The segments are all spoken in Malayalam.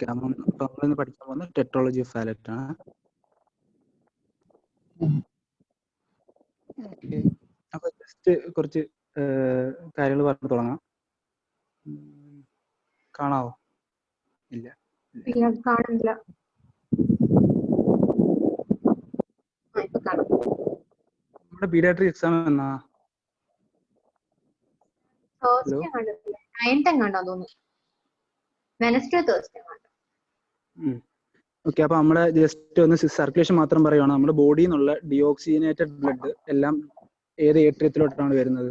ഓക്കെ, നമ്മളിന്ന് പഠിക്കാൻ പോകുന്നത് ടെട്രോളജി ഓഫ് വാലറ്റ് ആണ്. ഓക്കെ, അപ്പൊ ജസ്റ്റ് കുറച്ച് കാര്യങ്ങൾ പറഞ്ഞു തുടങ്ങാം. കാണാവോ? ഇല്ല, കാണുന്നില്ല. നമ്മുടെ പീഡിയാട്രിക് എക്സാം എന്നാ? ഓക്കെ, അപ്പൊ നമ്മള് ജസ്റ്റ് ഒന്ന് സർക്കുലേഷൻ മാത്രം പറയുവാണ്. നമ്മുടെ ബോഡിയിൽ നിന്നുള്ള ഡിയോക്സിനേറ്റഡ് ബ്ലഡ് എല്ലാം ഏത് ഏട്രിയത്തിലോട്ടാണ് വരുന്നത്?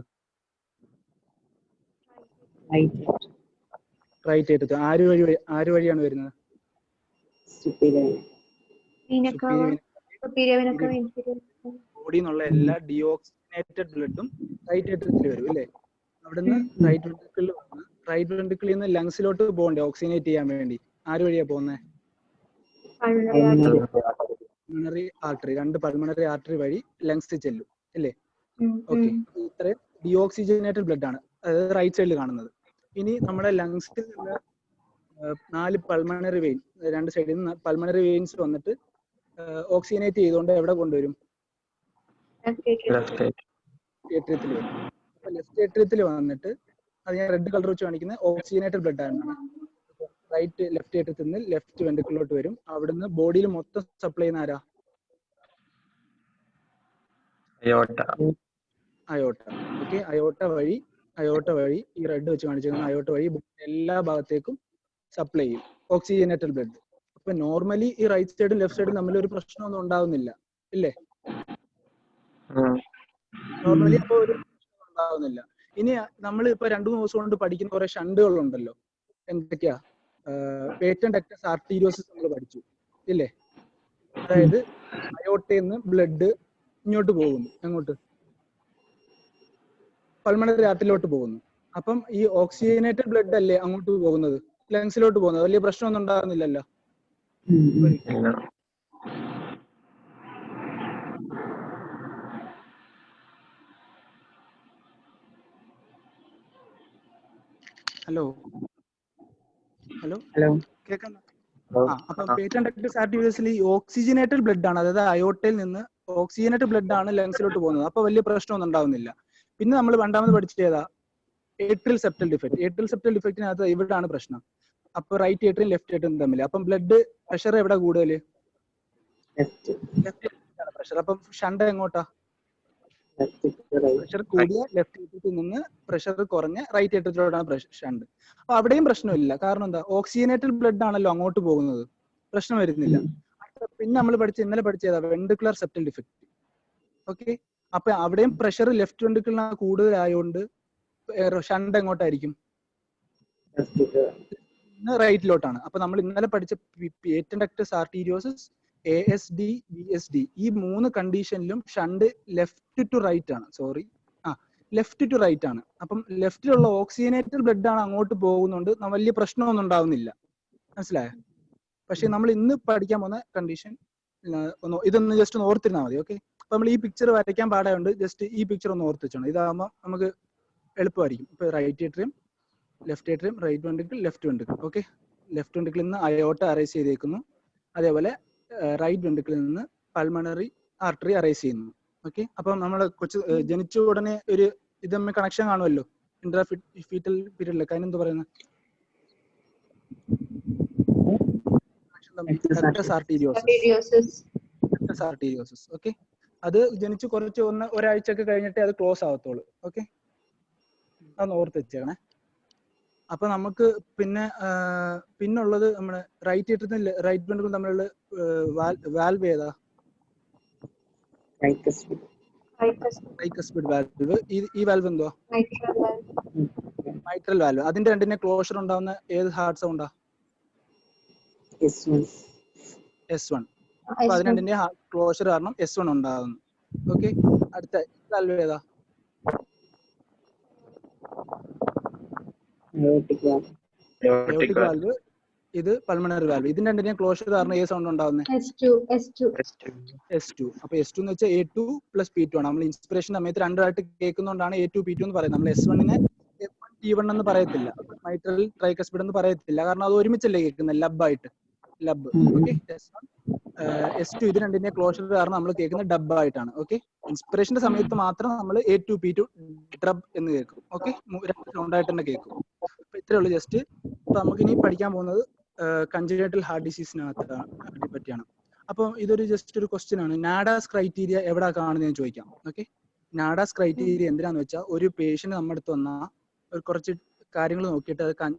റൈറ്റ് ഏട്രിയത്തിൽ. ആര് വഴിയാണ് വരുന്നത്? ബോഡിയിൽ നിന്നുള്ള എല്ലാ ഡിയോക്സിനേറ്റഡ് ബ്ലഡും റൈറ്റ് ഏട്രിയത്തിൽ വരും അല്ലേ? അവിടുന്ന് റൈറ്റ് വെൻട്രിക്കിളിൽ നിന്ന് ലങ്സിലോട്ട് പോകണ്ടേ ഓക്സിജനേറ്റ് ചെയ്യാൻ വേണ്ടി? ആര് വഴിയാ പോകുന്നത്? Pulmonary artery. 2 പൾമണറി ആർട്ടറി വഴി ലങ്സിൽ ചെല്ലും അല്ലേ? ഓക്കെ, ഇത്രയും ഡിയോക്സിജനേറ്റഡ് ബ്ലഡ് ആണ്, അതായത് റൈറ്റ് സൈഡിൽ കാണുന്നത്. ഇനി നമ്മുടെ ലങ്സിൽ നിന്ന് 4 പൾമണറി വെയിൻ, 2 സൈഡിൽ നിന്ന് പൾമണറി വെയിൻസ് വന്നിട്ട് ഓക്സിജനേറ്റ് ചെയ്തുകൊണ്ട് എവിടെ കൊണ്ടുവരും? ഏട്രിയത്തിൽ വരും. അപ്പൊ ലെഫ്റ്റ് ഏട്രിയത്തിൽ വന്നിട്ട് അത് ഞാൻ റെഡ് കളർ വെച്ച് കാണിക്കുന്നത് ഓക്സിജനേറ്റഡ് ബ്ലഡ് ആണ്. റൈറ്റ് ലെഫ്റ്റ് ഏട്രിയത്തിൽ നിന്ന് ലെഫ്റ്റ് വെൻട്രിക്കിളിലോട്ട് വരും. അവിടുന്ന് ബോഡിയിൽ മൊത്തം സപ്ലൈ ചെയ്യുന്ന ആരാ? അയോട്ട. ഓക്കെ, അയോട്ട വഴി ഈ റെഡ് വെച്ച് കാണിച്ചിരിക്കുന്ന അയോട്ട വഴി എല്ലാ ഭാഗത്തേക്കും സപ്ലൈ ചെയ്യും ഓക്സിജനേറ്റഡ് ബ്ലഡ്. അപ്പൊ നോർമലി ഈ റൈറ്റ് സൈഡും ലെഫ്റ്റ് സൈഡും തമ്മിൽ ഒരു പ്രശ്നമൊന്നും ഉണ്ടാവുന്നില്ല ഇല്ലേ? നോർമലി അപ്പൊ ഒരു പ്രശ്നം ഉണ്ടാവുന്നില്ല. ഇനി നമ്മൾ ഇപ്പൊ 2-3 ദിവസം കൊണ്ട് പഠിക്കുന്ന കുറെ ഷണ്ടുകൾ ഉണ്ടല്ലോ. എന്തൊക്കെയാ? പേറ്റന്റ് ഡക്ടസ് ആർട്ടീരിയോസിസ് നമ്മൾ പഠിച്ചു ഇല്ലേ? അതായത് അയോട്ടയിൽ നിന്ന് ബ്ലഡ് ഇങ്ങോട്ട് പോകുന്നു. എങ്ങോട്ട്? പൾമണറി ആർട്ടറിയിലോട്ട് പോകുന്നു. അപ്പം ഈ ഓക്സിജനേറ്റഡ് ബ്ലഡ് അല്ലേ അങ്ങോട്ട് പോകുന്നത്, ലങ്സിലോട്ട് പോകുന്നത്. വലിയ പ്രശ്നമൊന്നും ഉണ്ടാകുന്നില്ലല്ലോ. ഹലോ കേൾക്കാം. അപ്പൊ പേറ്റന്റ് ഡക്ടസ് ആർട്ടീരിയോസിൽ ഈ ഓക്സിജനേറ്റഡ് ബ്ലഡ് ആണ്, അതായത് അയോട്ടയിൽ നിന്ന് ഓക്സിജനേറ്റഡ് ബ്ലഡ് ആണ് ലങ്സിലോട്ട് പോകുന്നത്. അപ്പൊ വലിയ പ്രശ്നമൊന്നും ഉണ്ടാവുന്നില്ല. പിന്നെ നമ്മൾ രണ്ടാമത് പഠിച്ചത് ഏതാ? Atrial septal defect. Atrial septal ഡിഫക്റ്റിനകത്ത് ഇവിടാണ് പ്രശ്നം. അപ്പൊ റൈറ്റ് ഏട്രിയം ലെഫ്റ്റ് ഏട്രിയം തമ്മിൽ അപ്പം ബ്ലഡ് പ്രഷർ എവിടെ കൂടുതൽ? ലെഫ്റ്റ് ഏട്രിയത്തിലാണ് പ്രഷർ. അപ്പം ഷണ്ട് എങ്ങോട്ടാ? പ്രഷർ കൂടിയ ലെഫ്റ്റ് ഏട്രിയത്തിൽ നിന്ന് പ്രഷർ കുറഞ്ഞ റൈറ്റ് ഏട്രിയത്തിലോട്ടാണ് ഷണ്ട്. അപ്പൊ അവിടെയും പ്രശ്നമില്ല. കാരണം എന്താ? ഓക്സിജനേറ്റഡ് ബ്ലഡ് ആണല്ലോ അങ്ങോട്ട് പോകുന്നത്, പ്രശ്നം വരുന്നില്ല. പിന്നെ നമ്മൾ ഇന്നലെ പഠിച്ചതാ വെൻട്രിക്കുലർ സെപ്റ്റൽ ഡിഫക്ട്. ഓക്കെ, അപ്പൊ അവിടെയും പ്രഷർ ലെഫ്റ്റ് വെൻട്രിക്കിളിനാണ് കൂടുതലായതുകൊണ്ട് ഷണ്ട് എങ്ങോട്ടായിരിക്കും? റൈറ്റിലോട്ടാണ്. അപ്പൊ നമ്മൾ ഇന്നലെ പഠിച്ച പേറ്റന്റ് ഡക്ടസ് ആർട്ടീരിയോസിസ്, ASD, VSD ഈ 3 കണ്ടീഷനിലും ഷണ്ട് ലെഫ്റ്റ് ടു റൈറ്റ് ആണ്. ലെഫ്റ്റ് ടു റൈറ്റ് ആണ്. അപ്പം ലെഫ്റ്റിലുള്ള ഓക്സിജനേറ്റഡ് ബ്ലഡ് ആണ് അങ്ങോട്ട് പോകുന്നുണ്ട്, വലിയ പ്രശ്നമൊന്നും ഉണ്ടാവുന്നില്ല. മനസ്സിലായോ? പക്ഷെ നമ്മൾ ഇന്ന് പഠിക്കാൻ പോകുന്ന കണ്ടീഷൻ ഇതൊന്ന് ജസ്റ്റ് ഒന്ന് ഓർത്തിരുന്നാൽ മതി. ഓക്കെ, അപ്പൊ നമ്മൾ ഈ പിക്ചർ വരയ്ക്കാൻ പാടായുണ്ട്, ജസ്റ്റ് ഈ പിക്ചർ ഒന്ന് ഓർത്ത് വെച്ചോണം. ഇതാകുമ്പോൾ നമുക്ക് എളുപ്പമായിരിക്കും. ഇപ്പൊ right atrium, left atrium, right ventricle, left ventricle. Okay, left വെൻട്രിക്കിളിൽ നിന്ന് അയോട്ട അറേസ് ചെയ്തേക്കുന്നു. അതേപോലെ റൈറ്റ് വെൻട്രിക്കിളിൽ നിന്ന് പൾമണറി ആർട്ടറി അറേസ് ചെയ്യുന്നു. ഓക്കെ, അപ്പം നമ്മൾ ജനിച്ച ഉടനെ ഒരു ഇത് തമ്മിൽ കണക്ഷൻ കാണുമല്ലോ, ഇൻട്രാഫീറ്റൽ പീരീഡിലൊക്കെ. അതിനെന്ത് പറയുന്നത്? ആർട്ടീരിയോസിസ്. ഓക്കെ, അത് ജനിച്ച് കുറച്ച് ഒരാഴ്ചയൊക്കെ കഴിഞ്ഞിട്ടേ അത് ക്ലോസ് ആവത്തുള്ളൂ. ഓക്കെ, അതൊന്ന് ഓർത്ത് വെച്ചേക്കണേ. അപ്പൊ നമുക്ക് പിന്നുള്ളത് നമ്മുടെ റൈറ്റ് ഏട്രിയത്തിൽ റൈറ്റ് വെൻട്രിക്കിൾ തമ്മിലുള്ള വാൽവ് ഏതാ? Tricuspid valve. ഈ വാൽവ് എന്തുവാ? Mitral valve. അതിന്റെ രണ്ടിന്റെ ക്ലോഷർ ഉണ്ടാവുന്ന ഏത് ഹാർട്ട് സൗണ്ടാ? S1. അപ്പൊ അത് രണ്ടിന്റെ ക്ലോഷർ കാരണം S1 ഉണ്ടാകുന്നു. ഓക്കെ, അടുത്ത വാൽവ് ഏതാ? എയോട്ടിക് വാൽവ്. ഇത് പൾമണറി വാൽവ്. ഇതിന്റെ രണ്ടിന്റെയും ക്ലോഷർ കാരണം ഏത് സൗണ്ട് ഉണ്ടാവുന്നത്? S2. അപ്പൊ S2 എന്ന് വെച്ചാൽ A2 + P2 ആണ്. നമ്മൾ ഇൻസ്പിറേഷൻ സമയത്ത് രണ്ടായിട്ട് കേൾക്കുന്നതുകൊണ്ടാണ് A2 P2 എന്ന് പറയുന്നത്. നമ്മൾ S1നെ F1 T1 എന്ന് പറയത്തില്ല. മൈട്രൽ ട്രൈകസ്പിഡ് എന്ന് പറയത്തില്ല, കാരണം അത് ഒരുമിച്ചല്ലേ കേൾക്കുന്നത് ലബായിട്ട്. ലബ്. ഓക്കെ, S2 ഇത് രണ്ടിന്റെ ക്ലോഷർ കാരണം നമ്മൾ കേൾക്കുന്നത് ഡബ് ആയിട്ടാണ്. ഓക്കെ, ഇൻസ്പിറേഷന്റെ സമയത്ത് മാത്രം നമ്മൾ A2 P2 ഡ്രബ് എന്ന് കേൾക്കും. ഓക്കെ, രണ്ട് സൗണ്ട് ആയിട്ട് തന്നെ കേൾക്കും. അപ്പൊ ഇത്രേ ഉള്ളൂ ജസ്റ്റ്. അപ്പൊ നമുക്ക് ഇനി പഠിക്കാൻ പോകുന്നത് കൺജനൈറ്റൽ ഹാർട്ട് ഡിസീസിനെ പറ്റിയാണ്. അപ്പൊ ഇതൊരു ജസ്റ്റ് ഒരു ക്വസ്റ്റ്യൻ ആണ്. നാഡാസ് ക്രൈറ്റീരിയ എവിടെ കാണുന്നതെന്ന് ചോദിക്കാം. ഓക്കെ, നാഡാസ് ക്രൈറ്റീരിയ എന്തിനാന്ന് വെച്ചാൽ ഒരു പേഷ്യന്റ് നമ്മുടെ അടുത്ത് വന്നാൽ ഒരു കുറച്ച് കാര്യങ്ങൾ നോക്കിയിട്ട് അത്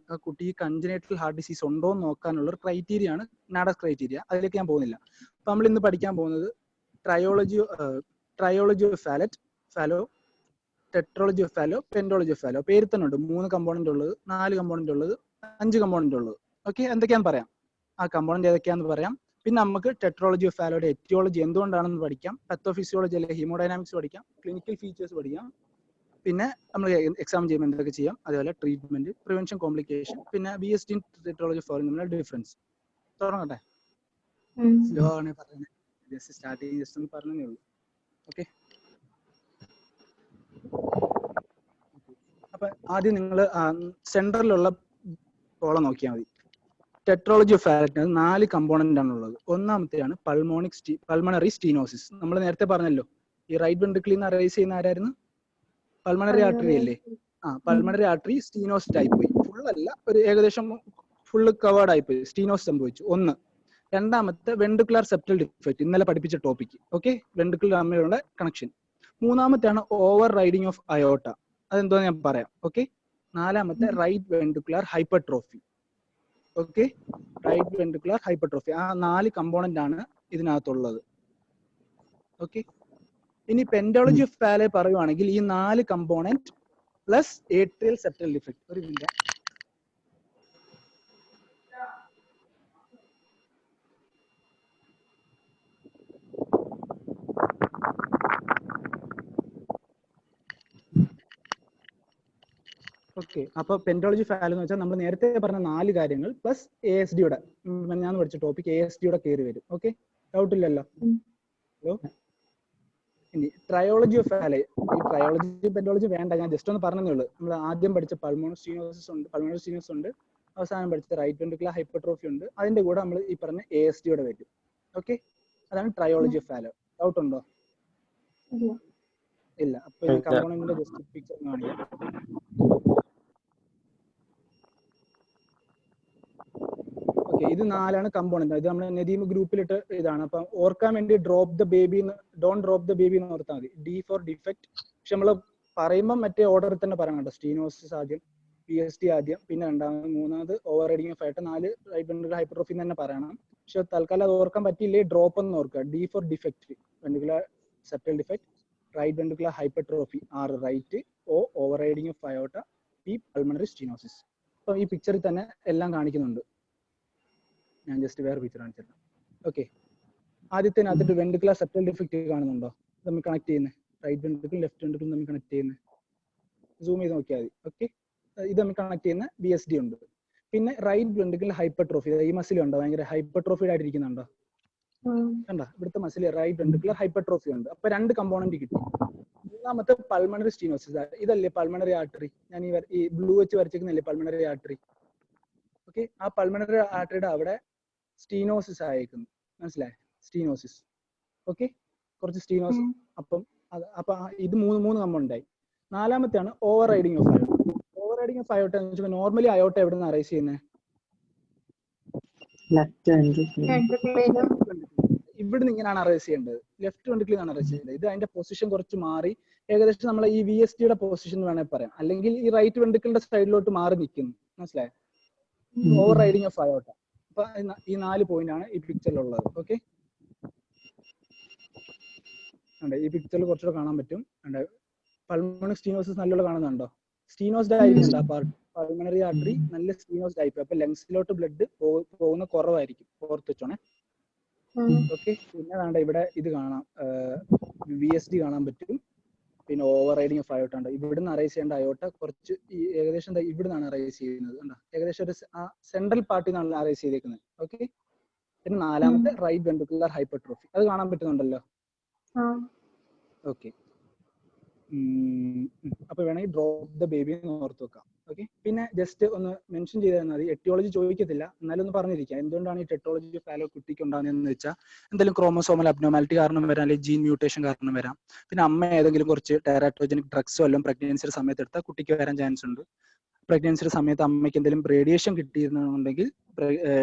കുട്ടി കൺജനൈറ്റൽ ഹാർട്ട് ഡിസീസ് ഉണ്ടോ എന്ന് നോക്കാനുള്ള ഒരു ക്രൈറ്റീരിയ ആണ് നാഡാസ് ക്രൈറ്റീരിയ. അതിലേക്ക് ഞാൻ പോകുന്നില്ല. അപ്പൊ നമ്മൾ ഇന്ന് പഠിക്കാൻ പോകുന്നത് trilogy of Fallot, tetralogy of Fallot, pentalogy of Fallot. പേര് തന്നെ ഉണ്ട് 3 കമ്പോണന്റ് ഉള്ളത്, 4 കമ്പോണന്റ് ഉള്ളത്, 5 കമ്പോണന്റ് ഉള്ളത്. ഓക്കെ, എന്തൊക്കെയാന്ന് പറയാം, ആ കമ്പോണന്റ് ഏതൊക്കെയാന്ന് പറയാം. പിന്നെ നമുക്ക് ടെട്രോളജി ഓഫ് ഫാലോയുടെ എറ്റിയോളജി എന്തുകൊണ്ടാണെന്ന് പഠിക്കാം, പത്തോഫിസിയോളജി അല്ലെങ്കിൽ ഹീമോഡൈനാമിക്സ് പഠിക്കാം, ക്ലിനിക്കൽ ഫീച്ചേഴ്സ് പഠിക്കാം, പിന്നെ നമ്മൾ എക്സാം ചെയ്യുമ്പോൾ എന്തൊക്കെ ചെയ്യാം, അതേപോലെ ട്രീറ്റ്മെന്റ്, പ്രിവെൻഷൻ, കോംപ്ലിക്കേഷൻ, പിന്നെ BSD ടെട്രോളജി ഫോർ തമ്മിലുള്ള ഡിഫറൻസ്. തുടങ്ങട്ടെ? സ്ലോ ആണ് പറയുന്നത്, ജസ്റ്റ് സ്റ്റാർട്ടിങ് ജസ്റ്റ് ഒന്ന് പറഞ്ഞേ ഉള്ളൂ. ഓക്കെ, അപ്പൊ ആദ്യം നിങ്ങൾ സെന്ററിലുള്ള കോളം നോക്കിയാൽ മതി. ടെട്രോളജി ഓഫ് ഫാലറ്റിന് 4 കമ്പോണന്റ് ആണുള്ളത്. ഒന്നാമത്തെയാണ് പൾമണറി സ്റ്റീനോസിസ്. നമ്മൾ നേരത്തെ പറഞ്ഞല്ലോ, ഈ റൈറ്റ് വെൻട്രിക്കിളിൽ നിന്ന് അറൈസ് ചെയ്യുന്ന ആരായിരുന്നു? പൾമണറി ആർട്ടറി അല്ലേ? പൾമണറി ആർട്ടറി സ്റ്റീനോസിസ് ആയിപ്പോയി. ഫുൾ അല്ല, ഒരു ഏകദേശം ഫുള്ള് കവേർഡ് ആയിപ്പോയി, സ്റ്റീനോസിസ് സംഭവിച്ചു. ഒന്ന്. രണ്ടാമത്തെ വെൻട്രിക്കുലർ സെപ്റ്റൽ ഡിഫെക്ട്, ഇന്നലെ പഠിപ്പിച്ച ടോപ്പിക്. ഓക്കെ, വെൻട്രിക്കിൾ തമ്മിലുള്ള കണക്ഷൻ. മൂന്നാമത്തെയാണ് ഓവർ റൈഡിങ് ഓഫ് അയോട്ട, അതെന്തോ ഞാൻ പറയാം. ഓക്കെ, നാലാമത്തെ right ventricular hypertrophy. Okay, right ventricular hypertrophy. ആ 4 കമ്പോണന്റ് ആണ് ഇതിനകത്തുള്ളത്. ഓക്കെ, ഇനി പെൻഡോളജി ഓഫ് ഫാലോ പറയുവാണെങ്കിൽ ഈ 4 component plus atrial septal defect. ഒരു മിനിറ്റ്. ഓക്കെ, അപ്പൊ പെൻഡോളജി ഫാലോ എന്ന് വെച്ചാൽ നമ്മൾ നേരത്തെ പറഞ്ഞ 4 കാര്യങ്ങൾ പ്ലസ് ASDയുടെ, ഞാൻ പഠിച്ച ടോപ്പിക് ASDയുടെ കയറി വരും. ഓക്കെ, ഡൗട്ട് ഇല്ലല്ലോ? ഹലോ. ഇനി ട്രയോളജി ഓഫ് ഫാലോ. ഈ ട്രയോളജി പെൻഡോളജി വേണ്ട, ഞാൻ ജസ്റ്റ് ഒന്ന് പറഞ്ഞതേ ഉള്ളൂ. നമ്മൾ ആദ്യം പഠിച്ച പൾമോണറി സ്റ്റീനോസിസ് ഉണ്ട്, അവസാനം പഠിച്ച റൈറ്റ് വെൻട്രിക്കുലർ ഹൈപ്പർട്രോഫി ഉണ്ട്. അതിന്റെ കൂടെ നമ്മൾ ഈ പറഞ്ഞ ASDയുടെ വരും. ഓക്കെ, അതാണ് ട്രയോളജി ഓഫ് ഫാലോ. ഡൗട്ട് ഉണ്ടോ? ഇല്ല. അപ്പൊ ഈ കമ്പോണന്റിന്റെ ജസ്റ്റ് പിക്ചർ കാണിക്കാം. ഓക്കെ, ഇത് 4 കമ്പോണന്റ്. ഇത് നമ്മുടെ നദീം ഗ്രൂപ്പിലിട്ട് ഇതാണ്. അപ്പൊ ഓർക്കാൻ വേണ്ടി ഡോണ്ട് ഡ്രോപ്പ് ദ ബേബി എന്ന് ഓർത്താൽ മതി. D for defect. പക്ഷെ നമ്മൾ പറയുമ്പോൾ മറ്റേ ഓർഡറിൽ തന്നെ പറയാം കേട്ടോ. സ്റ്റീനോസിസ് ആദ്യം, BSD ആദ്യം, പിന്നെ രണ്ടാമത്, മൂന്നാമത് ഓവർ റൈഡിങ് ഓഫ് ആയിട്ട്, 4 റൈറ്റ് വെൻട്രിക്കുലർ ഹൈപ്പർട്രോഫി തന്നെ പറയണം. പക്ഷെ തൽക്കാലം അത് ഓർക്കാൻ പറ്റിയില്ലേ, ഡ്രോപ്പ് എന്ന് ഓർക്കുക. D for defect, ventricular septal defect. Right ventricular hypertrophy, R right. O overriding of aorta. P pulmonary stenosis. അപ്പൊ ഈ പിക്ചറിൽ തന്നെ എല്ലാം കാണിക്കുന്നുണ്ട്. ഞാൻ ജസ്റ്റ് വേറെ പിക്ചർ കാണിച്ചിട്ടുണ്ട്. ഓക്കെ, ആദ്യത്തിനകത്തിട്ട് വെൻട്രിക്കുലർ സെപ്റ്റൽ ഡിഫെക്ട് കാണുന്നുണ്ടോ? തമ്മിൽ കണക്ട് ചെയ്യുന്നത്, റൈറ്റ് വെൻട്രിക്കിൾ ലെഫ്റ്റ് വെൻട്രിക്കിൾ തമ്മിൽ കണക്ട് ചെയ്യുന്നത്, സൂം ചെയ്ത് നോക്കിയാൽ മതി. ഓക്കെ, ഇത് തമ്മിൽ കണക്ട് ചെയ്യുന്ന BSD ഉണ്ട്. പിന്നെ റൈറ്റ് വെൻട്രിക്കിൾ ഹൈപ്പർട്രോഫി, ഈ മസിൽ ഉണ്ടോ ഭയങ്കര ഹൈപ്പർട്രോഫിഡ് ആയിട്ടിരിക്കുന്നുണ്ടോ? കണ്ട, ഇവിടുത്തെ മസിൽ റൈറ്റ് വെൻട്രിക്കുലർ ഹൈപ്പർട്രോഫി ഉണ്ട്. അപ്പൊ 2 കമ്പോണന്റ് കിട്ടി. മൂന്നാമത്തെ പൾമണറി സ്റ്റീനോസിസ്. ഇതല്ലേ പൾമണറി ആർട്ടറി? ഞാൻ ഈ ബ്ലൂ വെച്ച് വരച്ചിരിക്കുന്നല്ലേ പൾമണറി ആർട്ടറി? ഓക്കെ, ആ പൾമണറി ആർട്ടറിയുടെ അവിടെ സ്റ്റീനോസിസ് ആയിരിക്കുന്നു. മനസ്സിലായി? സ്റ്റീനോസിസ്. ഓക്കെ, കുറച്ച് സ്റ്റീനോസിസ്. അപ്പൊ ഇത് 3 കമ്പോണന്റ് ആയി. നാലാമത്തെയാണ് overriding of aorta. Overriding of aorta എന്ന് വെച്ചാൽ നോർമലി അയോട്ട എവിടെ നിന്ന് അറൈസ് ചെയ്യുന്നത്? ഇവിടുന്ന് ഇങ്ങനെയാണ് അറൈസ് ചെയ്യേണ്ടത്, ലെഫ്റ്റ് വെൻട്രിക്കിളിൽ നിന്നാണ് അറൈസ് ചെയ്യേണ്ടത്. ഇത് അതിന്റെ പൊസിഷൻ കുറച്ച് മാറി, ഏകദേശം നമ്മൾ ഈ VSDയുടെ പൊസിഷൻ വേണമെങ്കിൽ പറയാം, അല്ലെങ്കിൽ ഈ റൈറ്റ് വെൻട്രിക്കിളിന്റെ സൈഡിലോട്ട് മാറി നിൽക്കുന്നു. മനസ്സിലായോ? Over riding of അയോട്ട. അപ്പൊ ഈ 4 പോയിന്റ് ആണ് ഈ പിക്ചറിലുള്ളത്. ഓക്കെ, ഈ പിക്ചറിൽ കുറച്ചുകൂടെ കാണാൻ പറ്റും. പൾമണറി സ്റ്റീനോസിസ് നല്ലോണം കാണുന്നുണ്ടോ? സ്റ്റീനോസ്ഡ് ആയിരിക്കും ആ പാർട്ട്. പൾമണറി ആർട്ടറി നല്ല സ്റ്റീനോസ്ഡ് ആയിപ്പോയി. അപ്പൊ ലങ്സിലോട്ട് ബ്ലഡ് പോകുന്ന കുറവായിരിക്കും, ഓർത്ത് വെച്ചോണേ. ഓക്കെ, പിന്നെ വേണ്ട ഇവിടെ ഇത് കാണാം, VSD കാണാൻ പറ്റും. പിന്നെ ഓവർ റൈഡിങ് ഓഫ് അയോട്ട ഉണ്ട്. ഇവിടുന്ന് അറൈസ് ചെയ്യേണ്ട അയോട്ട കുറച്ച് ഏകദേശം ഇവിടുന്നാണ് അറൈസ് ചെയ്യുന്നത്. കണ്ടോ, ഏകദേശം ഒരു സെൻട്രൽ പാർട്ടിൽ നിന്നാണ് അറൈസ് ചെയ്തേക്കുന്നത്. ഓക്കെ, പിന്നെ നാലാമത്തെ റൈറ്റ് വെൻട്രിക്കുലർ ഹൈപ്പർട്രോഫി, അത് കാണാൻ പറ്റുന്നുണ്ടല്ലോ? ഓക്കെ, അപ്പൊ വേണമെങ്കിൽ ഡ്രോപ്പ് ദ ബേബി എന്ന് ഓർത്ത് വെക്കാം. ഓക്കെ, പിന്നെ ജസ്റ്റ് ഒന്ന് മെൻഷൻ ചെയ്താൽ മതി. എറ്റിയോളജി ചോദിക്കത്തില്ല, എന്നാലും ഒന്ന് പറഞ്ഞിരിക്കുക എന്തുകൊണ്ടാണ് ഈ ടെറ്റോളജി ഫാലോ കുട്ടിക്ക് ഉണ്ടാകുന്നതെന്ന് വെച്ചാൽ എന്തെങ്കിലും ക്രോമസോമൽ അബ്നോമാലിറ്റി കാരണം വരാം, അല്ലെങ്കിൽ ജീൻ മ്യൂട്ടേഷൻ കാരണം വരാം. പിന്നെ അമ്മ ഏതെങ്കിലും കുറച്ച് ടെറാറ്റോജനിക് ഡ്രഗ്സോ എല്ലാം പ്രഗ്നൻസിയുടെ സമയത്ത് എടുത്താൽ കുട്ടിക്ക് വരാൻ ചാൻസ് ഉണ്ട്. പ്രഗ്നൻസിയുടെ സമയത്ത് അമ്മയ്ക്ക് എന്തെങ്കിലും റേഡിയേഷൻ കിട്ടിയിരുന്നുണ്ടെങ്കിൽ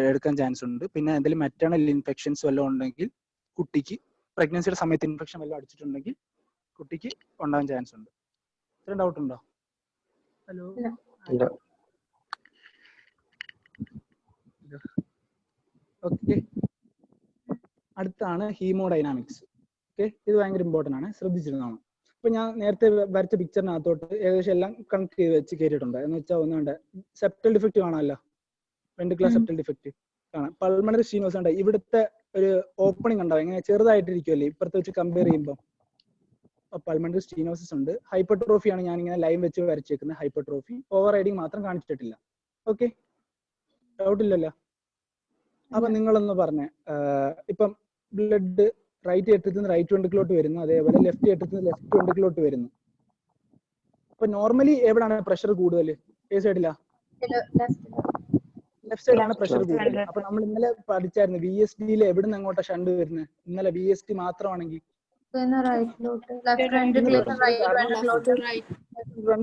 എടുക്കാൻ ചാൻസ് ഉണ്ട്. പിന്നെ എന്തെങ്കിലും മെറ്റേണൽ ഇൻഫെക്ഷൻസ് വല്ലതും ഉണ്ടെങ്കിൽ കുട്ടിക്ക് പ്രഗ്നൻസിയുടെ സമയത്ത് ഇൻഫെക്ഷൻ വല്ലതും അടിച്ചിട്ടുണ്ടെങ്കിൽ കുട്ടിക്ക് ഉണ്ടാകാൻ ചാൻസ് ഉണ്ട്. ഇത്ര ഡൗട്ട് ഉണ്ടോ? Hello, okay. അടുത്താണ് ഹീമോഡൈനാമിക്സ്. ഓക്കെ, ഇത് ഭയങ്കര ഇമ്പോർട്ടന്റ് ആണ്, ശ്രദ്ധിച്ചിരുന്നതാണ്. ഇപ്പൊ ഞാൻ നേരത്തെ വരച്ച പിക്ചറിനകത്തോട്ട് ഏകദേശം എല്ലാം കണക്ട് ചെയ്ത് വെച്ച് കയറ്റിയിട്ടുണ്ട്. എന്ന് വെച്ചാൽ ഒന്നുണ്ട് സെപ്റ്റൽ ഡിഫക്റ്റ് കാണാമല്ലോ, വെൻട്രിക്കുലർ സെപ്റ്റൽ ഡിഫക്റ്റ് കാണാം. പൾമണറി സ്റ്റീനോസ് ഉണ്ട്, ഇവിടുത്തെ ഒരു ഓപ്പണിംഗ് ഉണ്ടാവും, ഇങ്ങനെ ചെറുതായിട്ടിരിക്കുമല്ലേ ഇപ്പുറത്തെ വെച്ച് കമ്പയർ ചെയ്യുമ്പോൾ. പൾമണറി സ്റ്റീനോസിസ് ഉണ്ട്. ഹൈപ്പർട്രോഫി ആണ് ഞാൻ ഇങ്ങനെ ലൈൻ വെച്ച് വരച്ചേക്കുന്നത്. ഹൈപ്പർട്രോഫി, ഓവർ റൈഡിങ് മാത്രം കാണിച്ചിട്ടില്ല. ഓക്കെ, ഡൗട്ട് ഇല്ലല്ലോ? അപ്പൊ നിങ്ങളൊന്ന് പറഞ്ഞേ, ഇപ്പം ബ്ലഡ് റൈറ്റ് അറ്റത്ത് നിന്ന് റൈറ്റ് വെൻട്രിക്കിലോട്ട് വരുന്നു, അതേപോലെ ലെഫ്റ്റ് അറ്റത്ത് നിന്ന് ലെഫ്റ്റ് വെൻട്രിക്കിലോട്ട് വരുന്നു. അപ്പൊ നോർമലി എവിടാണ് പ്രഷർ കൂടുതൽ? ഏത് സൈഡിലാ? ലെഫ്റ്റ് സൈഡിലാണ് പ്രഷർ കൂടുതൽ. അപ്പൊ നമ്മൾ ഇന്നലെ പഠിച്ചായിരുന്നു VSD എവിടുന്ന് അങ്ങോട്ടാ ഷണ്ട് വരുന്നത്? ഇന്നലെ VSD മാത്രമാണെങ്കിൽ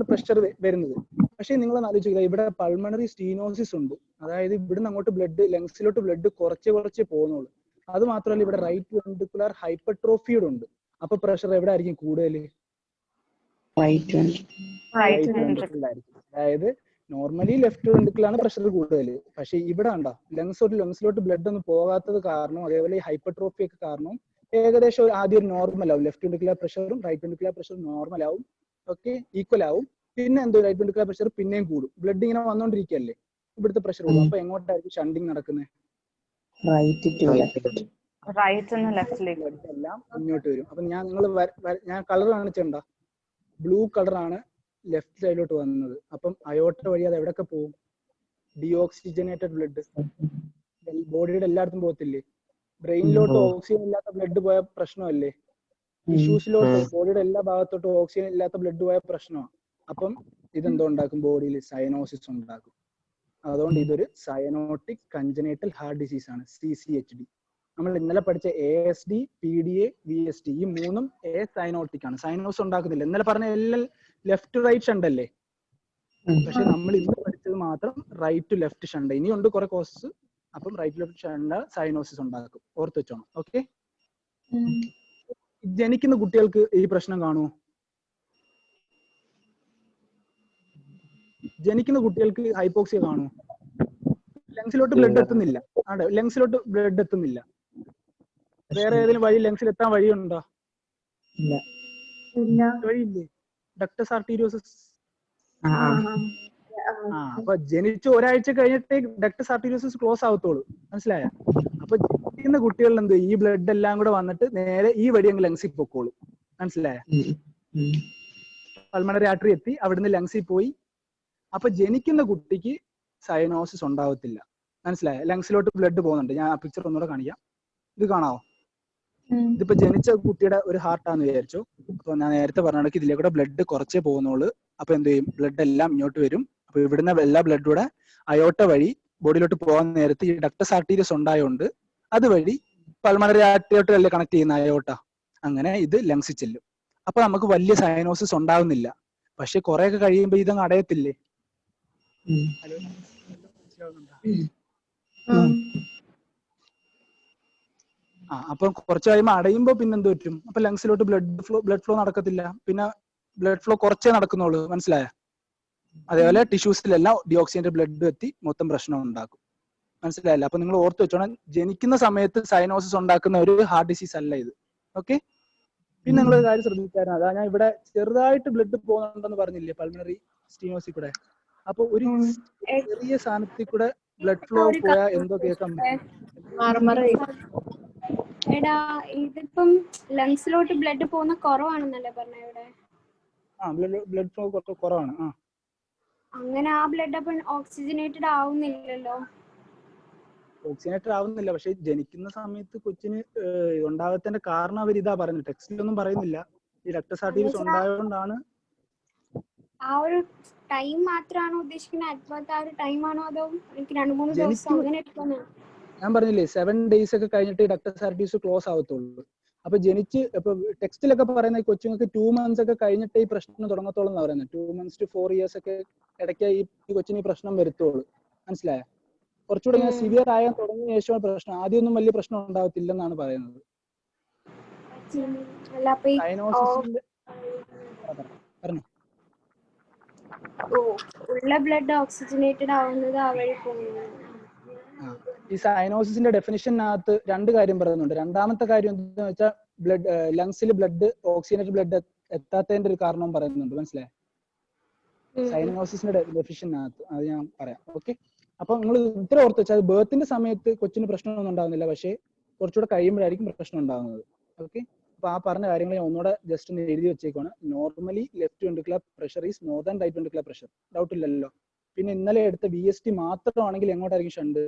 പ്രഷർ വരുന്നത്. പക്ഷെ നിങ്ങൾ ആലോചിക്കുക, ഇവിടെ പൾമണറി സ്റ്റീനോസിസ് ഉണ്ട്, അതായത് ഇവിടുന്ന് അങ്ങോട്ട് ബ്ലഡ് ലങ്സിലോട്ട് ബ്ലഡ് കുറച്ചേ പോകുന്നുള്ളൂ. അത് മാത്രമല്ല ഇവിടെ റൈറ്റ് വെൻട്രിക്കുലർ ഹൈപ്പർട്രോഫിയുടെ ഉണ്ട്. അപ്പൊ പ്രഷർ എവിടെ ആയിരിക്കും കൂടുതൽ? റൈറ്റ് വെൻട്രിക്കിലായിരിക്കും. അതായത് നോർമലി ലെഫ്റ്റ് വെൻട്രിക്കിലാണ് പ്രഷർ കൂടുതൽ. പക്ഷെ ഇവിടെ ഉണ്ടോ ലങ്സിലോട്ട് ബ്ലഡ് ഒന്നും പോകാത്തത് കാരണം, അതേപോലെ ഈ ഹൈപ്പർട്രോഫി ഒക്കെ കാരണം ഏകദേശം ആദ്യം നോർമൽ ആവും. ലെഫ്റ്റ് വെൻട്രിക്കുലർ പ്രഷറും റൈറ്റ് വെൻട്രിക്കുലർ പ്രഷറും നോർമൽ ആവും. ഓക്കെ, ഈക്വൽ ആവും. പിന്നെ എന്തോ റൈറ്റ് വെൻട്രിക്കുലർ പ്രഷർ പിന്നെയും കൂടും. ബ്ലഡ് ഇങ്ങനെ വന്നോണ്ടിരിക്കുകയല്ലേ, ഇവിടുത്തെ പ്രഷർ കൂടും. അപ്പൊ എങ്ങോട്ടായിരിക്കും ഷണ്ടിങ് നടക്കുന്നത്? എല്ലാം ഇങ്ങോട്ട് വരും. അപ്പൊ ഞാൻ കളർ കാണിച്ചിട്ടുണ്ടോ? ബ്ലൂ കളറാണ് ലെഫ്റ്റ് സൈഡിലോട്ട് വന്നത്. അപ്പം അയോട്ട വഴി അത് എവിടെയൊക്കെ പോകും? ഡിയോക്സിജനേറ്റഡ് ബ്ലഡ് ബോഡിയുടെ എല്ലായിടത്തും പോകത്തില്ലേ? ബ്രെയിനിലോട്ട് ഓക്സിജൻ ഇല്ലാത്ത ബ്ലഡ് പോയ പ്രശ്നമല്ലേ? ടിഷ്യൂസിലോട്ട് ബോഡിയുടെ എല്ലാ ഭാഗത്തോട്ടും ഓക്സിജൻ ഇല്ലാത്ത ബ്ലഡ് പോയ പ്രശ്നമാണ്. അപ്പം ഇതെന്തോ ഉണ്ടാക്കും? ബോഡിയിൽ സയനോസിസ് ഉണ്ടാക്കും. അതുകൊണ്ട് ഇതൊരു സയനോട്ടിക് കൺജനൈറ്റൽ ഹാർട്ട് ഡിസീസ് ആണ്, CCHD. നമ്മൾ ഇന്നലെ പഠിച്ച ASD, PDA, VSD ഈ മൂന്നും സയനോട്ടിക് ആണ്. സയനോസ് ഉണ്ടാക്കുന്നില്ല. ഇന്നലെ പറഞ്ഞ എല്ലാം ലെഫ്റ്റ് റൈറ്റ് ഷണ്ടല്ലേ? പക്ഷെ നമ്മൾ ഇന്ന് പഠിച്ചത് മാത്രം റൈറ്റ് ടു ലെഫ്റ്റ് ഷണ്ട്. ഇനിയുണ്ട് കുറെ കോഴ്സസ്. അപ്പം റൈറ്റ് ലെഫ്റ്റ് ഷണ്ട് സയനോസിസ് ഉണ്ടാക്കും, ഓർത്ത് വെച്ചോണം. ഓക്കെ, ജനിക്കുന്ന കുട്ടികൾക്ക് ഈ പ്രശ്നം കാണുമോ? ജനിക്കുന്ന കുട്ടികൾക്ക് ഹൈപ്പോക്സിയ കാണുമോ? ലങ്സിലോട്ട് ബ്ലഡ് എത്തുന്നില്ല. ലങ്സിലോട്ട് ബ്ലഡ് എത്തുന്നില്ല. വേറെ ഏതെങ്കിലും വഴി ലങ്സിൽ എത്താൻ വഴിയുണ്ടോ? വഴിയില്ലേ? ഡക്ടസ് ആർട്ടീരിയോസിസ്. അപ്പൊ ജനിച്ച് ഒരാഴ്ച കഴിഞ്ഞിട്ടേ ഡക്ടസ് ആർട്ടീരിയോസിസ് ക്ലോസ് ആവത്തുള്ളൂ. മനസ്സിലായ? അപ്പൊ ജനിക്കുന്ന കുട്ടികളിൽ എന്ത് ഈ ബ്ലഡ് എല്ലാം കൂടെ വന്നിട്ട് നേരെ ഈ വഴി അങ്ങ് ലങ്സിൽ പൊക്കോളൂ. മനസ്സിലായ? പൾമണറി ആർട്ടറി എത്തി, അവിടുന്ന് ലങ്സിൽ പോയി. അപ്പൊ ജനിക്കുന്ന കുട്ടിക്ക് സയനോസിസ് ഉണ്ടാവത്തില്ല. മനസ്സിലായ? ലങ്സിലോട്ട് ബ്ലഡ് പോകുന്നുണ്ട്. ഞാൻ ആ പിക്ചർ ഒന്നുകൂടെ കാണിക്കാം. ഇത് കാണാവോ? ഇതിപ്പോ ജനിച്ച കുട്ടിയുടെ ഒരു ഹാർട്ടാന്ന് വിചാരിച്ചു. അപ്പൊ ഞാൻ നേരത്തെ പറഞ്ഞ ഇതിലെ കൂടെ ബ്ലഡ് കുറച്ചേ പോകുന്നുള്ളൂ. അപ്പൊ എന്ത് ചെയ്യും? ബ്ലഡ് എല്ലാം ഇങ്ങോട്ട് വരും. അപ്പൊ ഇവിടുന്ന് എല്ലാ ബ്ലഡ് കൂടെ അയോട്ട വഴി ബോഡിയിലോട്ട് പോകാൻ നേരത്ത് ഈ ഡക്ടസ് ആർട്ടീരിയസ് ഉണ്ടായോണ്ട് അതുവഴി പൾമണറി ആർട്ടറിയോട്ടല്ലേ കണക്ട് ചെയ്യുന്ന അയോട്ട. അങ്ങനെ ഇത് ലങ്സിൽ ചെല്ലും. അപ്പൊ നമുക്ക് വലിയ സയനോസിസ് ഉണ്ടാവുന്നില്ല. പക്ഷെ കുറെ ഒക്കെ കഴിയുമ്പോ ഇതങ്ങ് അടയത്തില്ലേ? ഹലോ, അപ്പൊ കുറച്ച് കഴിയുമ്പോൾ അടയുമ്പോ പിന്നെ എന്ത് പറ്റും? അപ്പൊ ലങ്സിലോട്ട് ബ്ലഡ് ഫ്ലോ നടക്കത്തില്ല. പിന്നെ ബ്ലഡ് ഫ്ലോ കുറച്ചേ നടക്കുന്നുള്ളൂ. മനസ്സിലായ? അതേപോലെ ടിഷ്യൂസിലെല്ലാം ഡിയോക്സിജന്റെ ബ്ലഡ് എത്തി മൊത്തം പ്രശ്നം ഉണ്ടാക്കും. മനസ്സിലായല്ലോ? അപ്പൊ നിങ്ങൾ ഓർത്ത് വെച്ചോണം, ജനിക്കുന്ന സമയത്ത് സയനോസിസ് ഉണ്ടാക്കുന്ന ഒരു ഹാർട്ട് ഡിസീസ് അല്ല ഇത്. ഓക്കെ, പിന്നെ നിങ്ങൾ ഒരു കാര്യം ശ്രദ്ധിച്ചായിരുന്നു, അതാ ഞാൻ ഇവിടെ ചെറുതായിട്ട് ബ്ലഡ് പോകുന്നുണ്ടെന്ന് പറഞ്ഞില്ലേ പൾമണറി സ്റ്റീനോസിൽ കൂടെ. അപ്പൊ ഒരു ചെറിയ സാധനത്തിൽ കൂടെ ബ്ലഡ് ഫ്ലോ പോയാൽ എന്തോ കേൾക്കാൻ പറ്റും. എടാ, ഇതിപ്പം ലങ്സിലോട്ട് ബ്ലഡ് പോകുന്ന കുറവാണെന്നല്ലേ പറഞ്ഞ ഇവിടെ? ബ്ലഡ് ഫ്ലോ കുറവാണ്. അങ്ങനെ ആ ബ്ലഡ് അപ്പം ഓക്സിജനേറ്റഡ് ആവുന്നില്ലല്ലോ. ഓക്സിജനേറ്റഡ് ആവുന്നില്ല. പക്ഷെ ജനിക്കുന്ന സമയത്ത് കൊച്ചിന് ഉണ്ടാകത്തിന്റെ കാരണം അവർ ഇതാ പറയുന്നത്. ടെക്സ്റ്റിലൊന്നും പറയുന്നില്ല. ഈ ഡക്ടസ് ആർട്ടീരിയസ് ഉണ്ടായതുകൊണ്ടാണ്. ആ ഒരു ടൈം മാത്രമാണോ ഉദ്ദേശിക്കുന്നത്? അറ്റ്വർക്ക് ആ ഒരു ടൈം ആണോ, അതോ എനിക്ക് 2-3 ദിവസം അങ്ങനെ എടുക്കാനോ? ഞാൻ പറഞ്ഞില്ലേ 7 days ഒക്കെ കഴിഞ്ഞിട്ട് ഡക്ടസ് ആർട്ടീരിയസ് ക്ലോസ് ആവത്തുള്ളൂ. അപ്പൊ ജനിച്ച് ഇപ്പൊ ടെക്സ്റ്റിലൊക്കെ പറയുന്ന കൊച്ചുങ്ങൾക്ക് 2 months ഒക്കെ കഴിഞ്ഞിട്ട് ഈ പ്രശ്നം തുടങ്ങത്തുള്ളൂ എന്നാ പറയുന്നത്. 2 months to 4 years ഒക്കെ ഇടയ്ക്ക് ഈ കൊച്ചിന് ഈ പ്രശ്നം വരുത്തുള്ളൂ. മനസ്സിലായോ? കുറച്ചുകൂടെ ഇങ്ങനെ സിവിയർ ആയാൽ തുടങ്ങിയ ശേഷം പ്രശ്നം, ആദ്യമൊന്നും വലിയ പ്രശ്നം ഉണ്ടാവത്തില്ലെന്നാണ് പറയുന്നത്. സൈനോസിസിന്റെ പറഞ്ഞു ഉള്ള ബ്ലഡ് ഓക്സിജനേറ്റഡ് ആവുന്നത് ആ വഴി പോകുന്നു. ഈ സൈനോസിസിന്റെ ഡെഫിനിഷനകത്ത് 2 കാര്യം പറയുന്നുണ്ട്. രണ്ടാമത്തെ കാര്യം എന്താണെന്ന് വെച്ചാൽ ബ്ലഡ് ലങ്സിൽ ബ്ലഡ് ഓക്സിജനേറ്റഡ് ബ്ലഡ് എത്താത്തതിന്റെ ഒരു കാരണവും പറയുന്നുണ്ട്. മനസ്സിലായോ? സൈനോസിസിന്റെ ഡെഫിനിഷനകത്ത് അത് ഞാൻ പറയാം. ഓക്കെ, അപ്പൊ നിങ്ങൾ ഇത്ര ഓർത്ത് വെച്ചാൽ ബേർത്തിന്റെ സമയത്ത് കൊച്ചിന് പ്രശ്നമൊന്നും ഉണ്ടാകുന്നില്ല, പക്ഷേ കുറച്ചുകൂടെ കഴിയുമ്പോഴായിരിക്കും പ്രശ്നം ഉണ്ടാകുന്നത്. ഓക്കെ, അപ്പൊ ആ പറഞ്ഞ കാര്യങ്ങൾ ഞാൻ ഒന്നുകൂടെ ജസ്റ്റ് ഒന്ന് എഴുതി വെച്ചേക്കാണ്. Normally left ventricular pressure is more than right ventricular pressure. Doubt ഇല്ലല്ലോ. പിന്നെ ഇന്നലെ എടുത്ത VST മാത്രമാണെങ്കിൽ എങ്ങോട്ടായിരിക്കും shunt?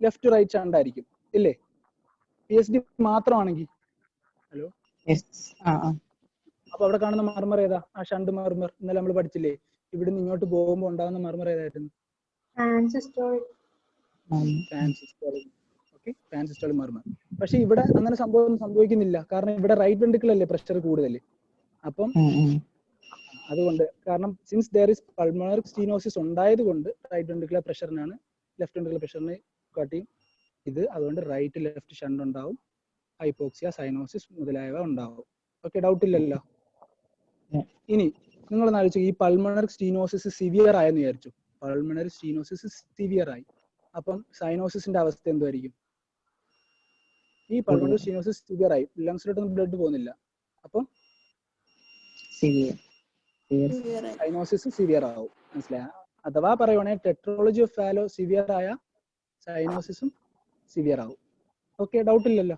Left to right shunt ആയിരിക്കും ഇല്ലേ? VSD മാത്രമാണെങ്കിൽ. ഹലോ, അപ്പൊ അവിടെ കാണുന്ന മർമർ ഏതാ? ആ ഷണ്ട് മർമർ ഇന്നലെ നമ്മൾ പഠിച്ചില്ലേ? ഇവിടുന്ന് ഇങ്ങോട്ട് പോകുമ്പോൾ ഉണ്ടാകുന്ന മർമർ ഏതായിരുന്നു? ട്രാൻസിസ്റ്റോളിക് മർമർ. പക്ഷെ ഇവിടെ അങ്ങനെ സംഭവം സംഭവിക്കുന്നില്ല, കാരണം ഇവിടെ റൈറ്റ് വെൻട്രിക്കിൾ അല്ലേ പ്രഷർ കൂടുതൽ. അപ്പം അതുകൊണ്ട്, കാരണം since there is pulmonary stenosis ഉണ്ടായത് കൊണ്ട് റൈറ്റ് വെൻട്രിക്കുലർ പ്രഷറിനാണ് ലെഫ്റ്റ് വെൻട്രിക്കുലർ പ്രഷറിനെ കാട്ടിയും ഇത്. അതുകൊണ്ട് റൈറ്റ് ലെഫ്റ്റ് ഷണ്ട് ഉണ്ടാവും, ഹൈപ്പോക്സിയ, സൈനോസിസ് മുതലായവ ഉണ്ടാവും. ഓക്കെ, ഡൗട്ട് ഇല്ലല്ലോ. ഇനി നിങ്ങൾ ആലോചിച്ചു, ഈ പൾമണറി സ്റ്റീനോസിസ് സിവിയർ ആയെന്ന് വിചാരിച്ചു. പൾമണറി സ്റ്റീനോസിസ് സിവിയർ ആയി, അപ്പം സൈനോസിസിന്റെ അവസ്ഥ എന്തായിരിക്കും? ഈ പൾമണറി സ്റ്റീനോസിസ് സിവിയർ ആയി, ലങ്സിലോട്ടൊന്നും ബ്ലഡ് പോകുന്നില്ല, അപ്പം സൈനോസിസ് സിവിയർ ആവും. മനസ്സിലായ? അഥവാ പറയുവാണെങ്കിൽ ടെട്രോളജി ഓഫ് ഫാലോ സിവിയർ ആയ സൈനോസിസും സിവിയർ ആവും. ഓക്കെ, ഡൗട്ട് ഇല്ലല്ലോ.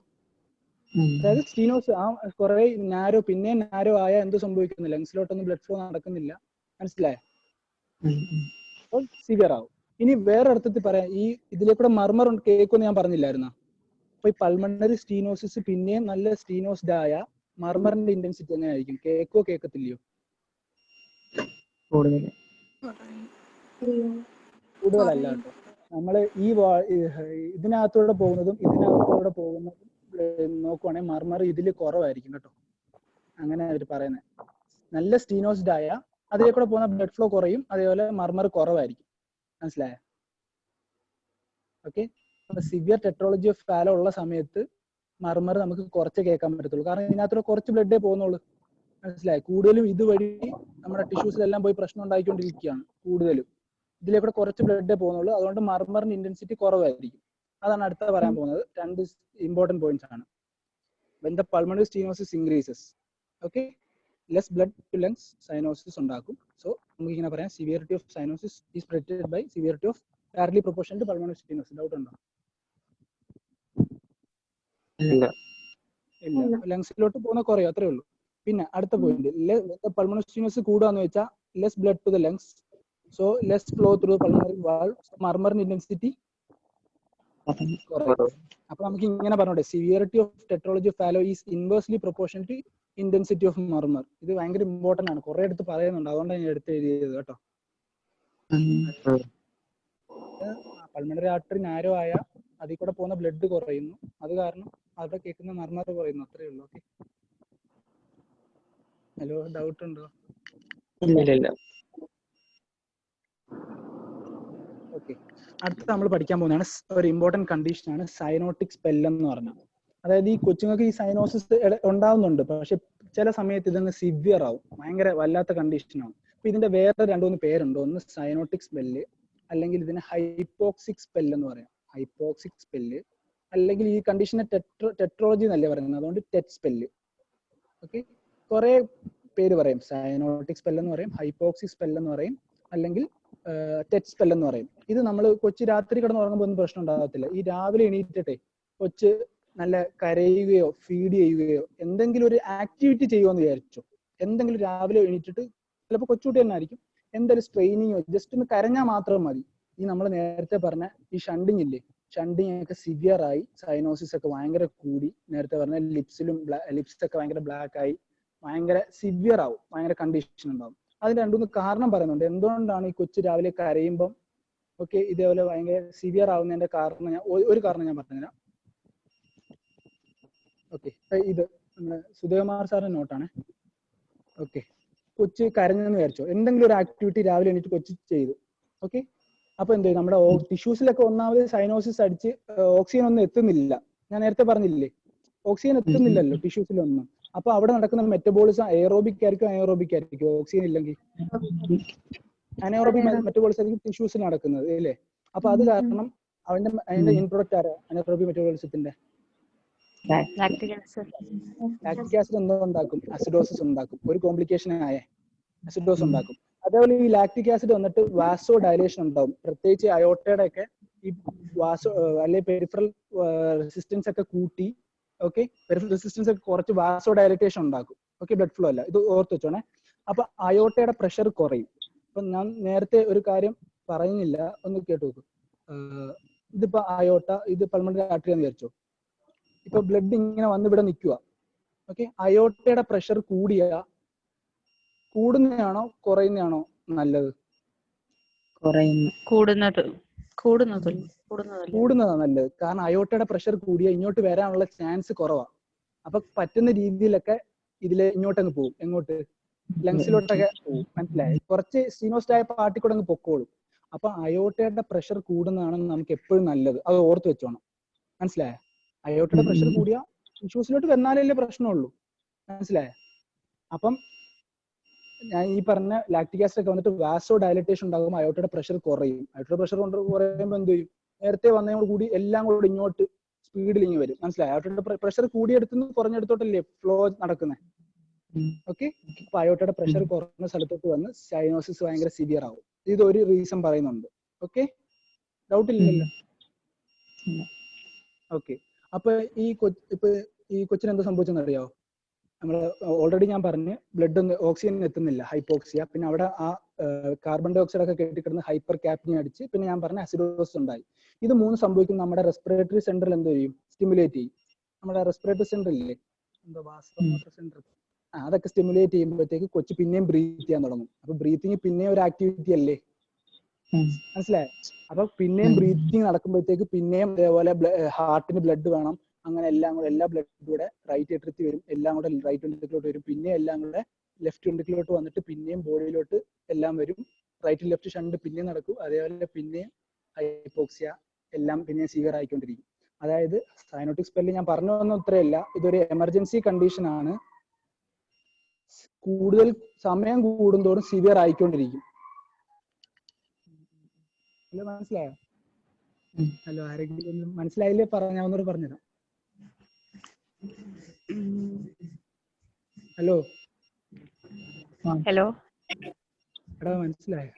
അതായത് സ്റ്റീനോസ് ആ കുറെ നാരോ, പിന്നെ നാരോ ആയ എന്ത് സംഭവിക്കുന്നു? ലങ്സിലോട്ടൊന്നും ബ്ലഡ് ഫ്ലോ നടക്കുന്നില്ല. മനസ്സിലായോ? അപ്പോൾ സിവിയർ ആവും. ഇനി വേറെ അർത്ഥത്തിൽ പറയാം, ഈ ഇതിലേക്കൂടെ മർമർ കേൾക്കുമെന്ന് ഞാൻ പറഞ്ഞില്ലായിരുന്നോ? അപ്പൊ ഈ പൾമണറി സ്റ്റീനോസിസ് പിന്നെയും നല്ല സ്റ്റീനോസ്ഡ് ആയ മർമറിന്റെ ഇന്റൻസിറ്റി എങ്ങനെയായിരിക്കും? കേൾക്കോ കേൾക്കത്തില്ലയോ? കൂടുതലല്ല കേട്ടോ. നമ്മള് ഈ ഇതിനകത്തൂടെ പോകുന്നതും ഇതിനകത്തൂടെ പോകുന്നതും നോക്കുവാണെങ്കിൽ മർമർ ഇതിൽ കുറവായിരിക്കും കേട്ടോ. അങ്ങനെ അവർ പറയുന്നത്. നല്ല സ്റ്റീനോസ്ഡ് ആയ അതിലേക്കൂടെ പോകുന്ന ബ്ലഡ് ഫ്ലോ കുറയും, അതേപോലെ മർമർ കുറവായിരിക്കും. മനസ്സിലായോ? ഓക്കെ, അപ്പൊ സിവിയർ ടെട്രോളജി ഓഫ് ഫാലോ ഉള്ള സമയത്ത് മർമർ നമുക്ക് കുറച്ച് കേൾക്കാൻ പറ്റത്തുള്ളൂ, കാരണം ഇതിനകത്തൂടെ കുറച്ച് ബ്ലഡേ പോകുന്നുള്ളൂ. മനസ്സിലായി? കൂടുതലും ഇതുവഴി നമ്മുടെ ടിഷ്യൂസിലെല്ലാം പോയി പ്രശ്നം ഉണ്ടായിക്കൊണ്ടിരിക്കുകയാണ്. കൂടുതലും ഇതിലേക്കൂടെ കുറച്ച് ബ്ലഡേ പോകുന്നുള്ളൂ, അതുകൊണ്ട് മർമറിന്റെ ഇന്റൻസിറ്റി കുറവായിരിക്കും. അതാണ് അടുത്ത പറയാൻ പോകുന്നത്. 2 ഇമ്പോർട്ടന്റ് പോയിന്റ്സ് ആണ്. When the pulmonary stenosis increases, okay, less blood to lungs, cyanosis ഉണ്ടാക്കും. So നമുക്ക് ഇങ്ങനെ പറയാം, severity of cyanosis is predicted by severity of directly proportional to pulmonary stenosis. Doubt ഉണ്ടോ? ഇല്ല, ലങ്സിലോട്ട് പോകുന്ന കുറയും, അത്രേ ഉള്ളൂ. പിന്നെ അടുത്ത പോയിന്റ്, പൾമണറി സ്റ്റീനോസിസ് കൂടുകയെന്ന് വെച്ചാൽ less blood to the lungs, so less flow through pulmonary valve, മർമറിന്റെ ഇന്റൻസിറ്റി കുറയും. അപ്പൊ നമുക്ക് ഇങ്ങനെ പറഞ്ഞോട്ടെ, severity of tetralogy of Fallot is inversely proportional to intensity of murmur. ഇത് ഭയങ്കര ഇമ്പോർട്ടന്റ് ആണ്, കുറെ എടുത്ത് പറയുന്നുണ്ട്, അതുകൊണ്ടാണ് ഞാൻ എടുത്ത് എഴുതിയത് കേട്ടോ. പൾമണറി ആർട്ടറി നാരോ ആയ അതിൽ കൂടെ പോകുന്ന ബ്ലഡ് കുറയുന്നു, അത് കാരണം അവിടെ കേൾക്കുന്ന മർമർ കുറയുന്നു, അത്രേ ഉള്ളൂ. ഓക്കെ, ഹലോ, ഡൗട്ട് ഉണ്ടോ? ഓക്കെ, അടുത്ത നമ്മൾ പഠിക്കാൻ പോകുന്നതാണ് ഒരു ഇമ്പോർട്ടന്റ് കണ്ടീഷൻ ആണ് സൈനോട്ടിക് സ്പെൽ എന്ന് പറഞ്ഞാൽ. അതായത് ഈ കൊച്ചുങ്ങൾക്ക് ഈ സൈനോസിസ് ഉണ്ടാവുന്നുണ്ട്, പക്ഷെ ചില സമയത്ത് ഇതങ്ങ് സിവിയർ ആവും, ഭയങ്കര വല്ലാത്ത കണ്ടീഷനാണ്. അപ്പൊ ഇതിന്റെ വേറെ 2-3 പേരുണ്ട്. ഒന്ന് സൈനോട്ടിക് സ്പെല്ല്, അല്ലെങ്കിൽ ഇതിന് ഹൈപ്പോക്സിക് സ്പെല്ല് എന്ന് പറയാം. ഹൈപ്പോക്സിക് സ്പെല്ല്, അല്ലെങ്കിൽ ഈ കണ്ടീഷനെ ടെട്രോളജി എന്നല്ലേ പറയുന്നത്, അതുകൊണ്ട് ടെറ്റ് സ്പെല്ല്. ഓക്കെ, കുറെ പേര് പറയും. സൈനോട്ടിക് സ്പെല്ല് എന്ന് പറയും, ഹൈപ്പോക്സിക് സ്പെല്ല് എന്ന് പറയും, അല്ലെങ്കിൽ ടെറ്റ് സ്പെൽ എന്ന് പറയും. ഇത് നമ്മൾ കൊച്ചു രാത്രി കിടന്ന് ഉറങ്ങുമ്പോൾ ഒന്നും പ്രശ്നം ഉണ്ടാകത്തില്ല. ഈ രാവിലെ എണീറ്റിട്ടെ കൊച്ച് നല്ല കരയുകയോ ഫീഡ് ചെയ്യുകയോ എന്തെങ്കിലും ഒരു ആക്ടിവിറ്റി ചെയ്യുമെന്ന് വിചാരിച്ചു. എന്തെങ്കിലും രാവിലെ എണീറ്റിട്ട്, ചിലപ്പോൾ കൊച്ചുകുട്ടി തന്നെ ആയിരിക്കും, എന്തെങ്കിലും സ്ട്രെയിനിങ്ങോ ജസ്റ്റ് ഒന്ന് കരഞ്ഞാൽ മാത്രം മതി. ഈ നമ്മൾ നേരത്തെ പറഞ്ഞ ഈ ഷണ്ടിങ് ഇല്ലേ, ഷണ്ടിങ് ഒക്കെ സിവിയർ ആയി, സൈനോസിസ് ഒക്കെ ഭയങ്കര കൂടി, നേരത്തെ പറഞ്ഞ ലിപ്സ് ഒക്കെ ഭയങ്കര ബ്ലാക്ക് ആയി, ഭയങ്കര സിവിയർ ആവും, ഭയങ്കര കണ്ടീഷൻ ഉണ്ടാവും. അതിന് രണ്ടുമൂന്ന് കാരണം പറയുന്നുണ്ട് എന്തുകൊണ്ടാണ് ഈ കൊച്ചു രാവിലെ കരയുമ്പം ഓക്കെ ഇതേപോലെ ഭയങ്കര സിവിയർ ആവുന്നതിന്റെ കാരണം ഒരു കാരണം ഞാൻ പറഞ്ഞുതരാം. ഓക്കെ, ഇത് നമ്മുടെ സുധകുമാർ സാറിന്റെ നോട്ടാണ്. ഓക്കെ, കൊച്ചു കരഞ്ഞെന്ന് വിചാരിച്ചോ, എന്തെങ്കിലും ഒരു ആക്ടിവിറ്റി രാവിലെ എണീറ്റ് കൊച്ചു ചെയ്തു. ഓക്കെ, അപ്പൊ എന്ത് ചെയ്യും, നമ്മുടെ ടിഷ്യൂസിലൊക്കെ ഒന്നാമത് സൈനോസിസ് അടിച്ച് ഓക്സിജൻ ഒന്നും എത്തുന്നില്ല. ഞാൻ നേരത്തെ പറഞ്ഞില്ലേ, ഓക്സിജൻ എത്തുന്നില്ലല്ലോ ടിഷ്യൂസിലൊന്നും. അപ്പൊ അവിടെ നടക്കുന്ന മെറ്റബോളിസം എയറോബിക് ആയിരിക്കും ഓക്സിജൻ ഇല്ലെങ്കിൽ. അനേറോബിക് മെറ്റബോളിസം ആയിരിക്കും ടിഷ്യൂസിൽ നടക്കുന്നത് അല്ലേ. അപ്പൊ അത് കാരണം അതിന്റെ ഇൻ പ്രൊഡക്റ്റ് ആരാ അനേറോബിക് മെറ്റബോളിസത്തിന്റെ? ലാക്റ്റിക് ആസിഡ് എന്തോ ഉണ്ടാക്കും, അസിഡോസിസ് ഉണ്ടാക്കും, ഒരു കോംപ്ലിക്കേഷൻ ആയ അസിഡോസ് ഉണ്ടാക്കും. അതേപോലെ ഈ ലാക്റ്റിക് ആസിഡ് വന്നിട്ട് വാസോ ഡയലേഷൻ ഉണ്ടാവും, പ്രത്യേകിച്ച് അയോട്ടയുടെ ഒക്കെ ഈ അല്ലെങ്കിൽ പെരിഫറൽ റെസിസ്റ്റൻസ് ഒക്കെ കൂട്ടി. ഓക്കെ, പെരിഫറൽ റെസിസ്റ്റൻസ് ഒക്കെ കുറച്ച് വാസോ ഡയലറ്റേഷൻ ഉണ്ടാക്കും. ഓക്കെ, ബ്ലഡ് ഫ്ലോ അല്ല, ഇത് ഓർത്ത് വെച്ചോണേ. അപ്പൊ അയോട്ടയുടെ പ്രഷർ കുറയും. അപ്പൊ ഞാൻ നേരത്തെ ഒരു കാര്യം പറയുന്നില്ല, ഒന്ന് കേട്ടു നോക്കും. ഇതിപ്പോ അയോട്ട, ഇത് പൾമണറി ആർട്ടറി എന്ന് വിചാരിച്ചോ. ഇപ്പൊ ബ്ലഡ് ഇങ്ങനെ വന്ന് ഇവിടെ നിൽക്കുക. ഓക്കെ, അയോട്ടയുടെ പ്രഷർ കൂടുന്നതാണോ കുറയുന്നതാണോ നല്ലത്? കൂടുന്നതാണ് നല്ലത്. കാരണം അയോട്ടയുടെ പ്രഷർ കൂടിയാൽ ഇങ്ങോട്ട് വരാനുള്ള ചാൻസ് കുറവാണ്. അപ്പൊ പറ്റുന്ന രീതിയിലൊക്കെ ഇതില് ഇങ്ങോട്ടങ്ങ് പോകും. എങ്ങോട്ട്? ലങ്സിലോട്ടൊക്കെ പോകും. മനസ്സിലായി? കുറച്ച് സീനോസ്റ്റായ പാർട്ടി കൂടെ അങ്ങ് പൊക്കോളും. അപ്പൊ അയോട്ടയുടെ പ്രഷർ കൂടുന്നതാണ് നമുക്ക് എപ്പോഴും നല്ലത്. അത് ഓർത്ത് വെച്ചോണം. മനസ്സിലായ? അയോട്ടയുടെ പ്രഷർ കൂടിയ ടിഷ്യൂസിലോട്ട് വന്നാലല്ലേ പ്രശ്നമുള്ളൂ. മനസ്സിലായ? അപ്പം ഞാൻ ഈ പറഞ്ഞ ലാക്റ്റിക് ആസിഡ് ഒക്കെ വന്നിട്ട് വാസോ ഡയലറ്റേഷൻ ഉണ്ടാകുമ്പോൾ അയോട്ടയുടെ പ്രഷർ കുറയും. അയോട്ടയുടെ പ്രഷർ കൊണ്ട് കുറയുമ്പോൾ എന്ത് ചെയ്യും? നേരത്തെ വന്നതോട് കൂടി എല്ലാം കൂടി ഇങ്ങോട്ട് സ്പീഡിൽ ഇങ്ങ് വരും. മനസ്സിലായി? അയോട്ടയുടെ പ്രഷർ കൂടിയെടുത്തുനിന്ന് കുറഞ്ഞെടുത്തോട്ടല്ലേ ഫ്ലോ നടക്കുന്നത്. ഓക്കെ, അപ്പൊ അയോട്ടയുടെ പ്രഷർ കുറഞ്ഞ സ്ഥലത്തോട്ട് വന്ന് സൈനോസിസ് ഭയങ്കര സിവിയർ ആവും. ഇതൊരു റീസൺ പറയുന്നുണ്ട്. ഓക്കെ, ഡൗട്ട് ഇല്ലല്ലോ? ഓക്കെ, അപ്പൊ ഈ കൊച്ചിന് എന്താ സംഭവിച്ചെന്ന് അറിയാവോ? നമ്മൾ ഓൾറെഡി ഞാൻ പറഞ്ഞ് ബ്ലഡ് ഒന്നും ഓക്സിജൻ എത്തുന്നില്ല, ഹൈപ്പോക്സിയ. പിന്നെ അവിടെ ആ കാർബൺ ഡൈ ഓക്സൈഡ് ഒക്കെ കെട്ടിക്കിടന്ന് ഹൈപ്പർ ക്യാപ്നിയ അടിച്ച് പിന്നെ ഞാൻ പറഞ്ഞ അസിഡോസിസ് ഉണ്ടായി. ഇത് മൂന്ന് സംഭവിക്കും നമ്മുടെ റെസ്പിറേറ്ററി സെന്ററിൽ എന്ത് ചെയ്യും? സ്റ്റിമുലേറ്റ് ചെയ്യും. നമ്മുടെ റെസ്പിറേറ്ററി സെന്റർ ഇല്ലേ, എന്താ വാസ്കുലർ സെന്റർ, അതൊക്കെ സ്റ്റിമുലേറ്റ് ചെയ്യുമ്പോഴത്തേക്ക് കൊച്ചു പിന്നെയും ബ്രീത്ത് ചെയ്യാൻ തുടങ്ങും. അപ്പൊ ബ്രീത്തിങ് പിന്നെയും ഒരു ആക്ടിവിറ്റി അല്ലേ. മനസ്സിലായോ? അപ്പൊ പിന്നെയും ബ്രീത്തിങ് നടക്കുമ്പോഴത്തേക്ക് പിന്നെയും അതേപോലെ ഹാർട്ടിന് ബ്ലഡ് വേണം. അങ്ങനെ എല്ലാം കൂടെ എല്ലാ ബ്ലഡും കൂടെ റൈറ്റ് വെൻട്രിക്കിൾ വരും, എല്ലാം കൂടെ റൈറ്റ് വെൻട്രിക്കിലോട്ട് വരും, പിന്നെ എല്ലാം കൂടെ ലെഫ്റ്റ് വെൻട്രിക്കിലോട്ട് വന്നിട്ട് പിന്നെയും ബോഡിയിലോട്ട് എല്ലാം വരും. റൈറ്റ് ലെഫ്റ്റ് ഷണ്ട് പിന്നെയും നടക്കും. അതേപോലെ പിന്നെയും ഹൈപ്പോക്സിയ എല്ലാം പിന്നെയും സിവിയർ ആയിക്കൊണ്ടിരിക്കും. അതായത് സൈനോട്ടിക് സ്പെല്ല് ഞാൻ പറഞ്ഞു വന്ന ഉത്തരമില്ല, ഇതൊരു എമർജൻസി കണ്ടീഷൻ ആണ്. കൂടുതൽ സമയം കൂടുന്തോറും സിവിയർ ആയിക്കൊണ്ടിരിക്കും. ഹലോ, മനസ്സിലായോ? ഹലോ, ആരെങ്കിലും മനസ്സിലായില്ലേ? ഞാൻ ഒന്നുകൂടെ പറഞ്ഞുതരാം. ഹലോ ഹലോ, എടാ മനസ്സിലായോ?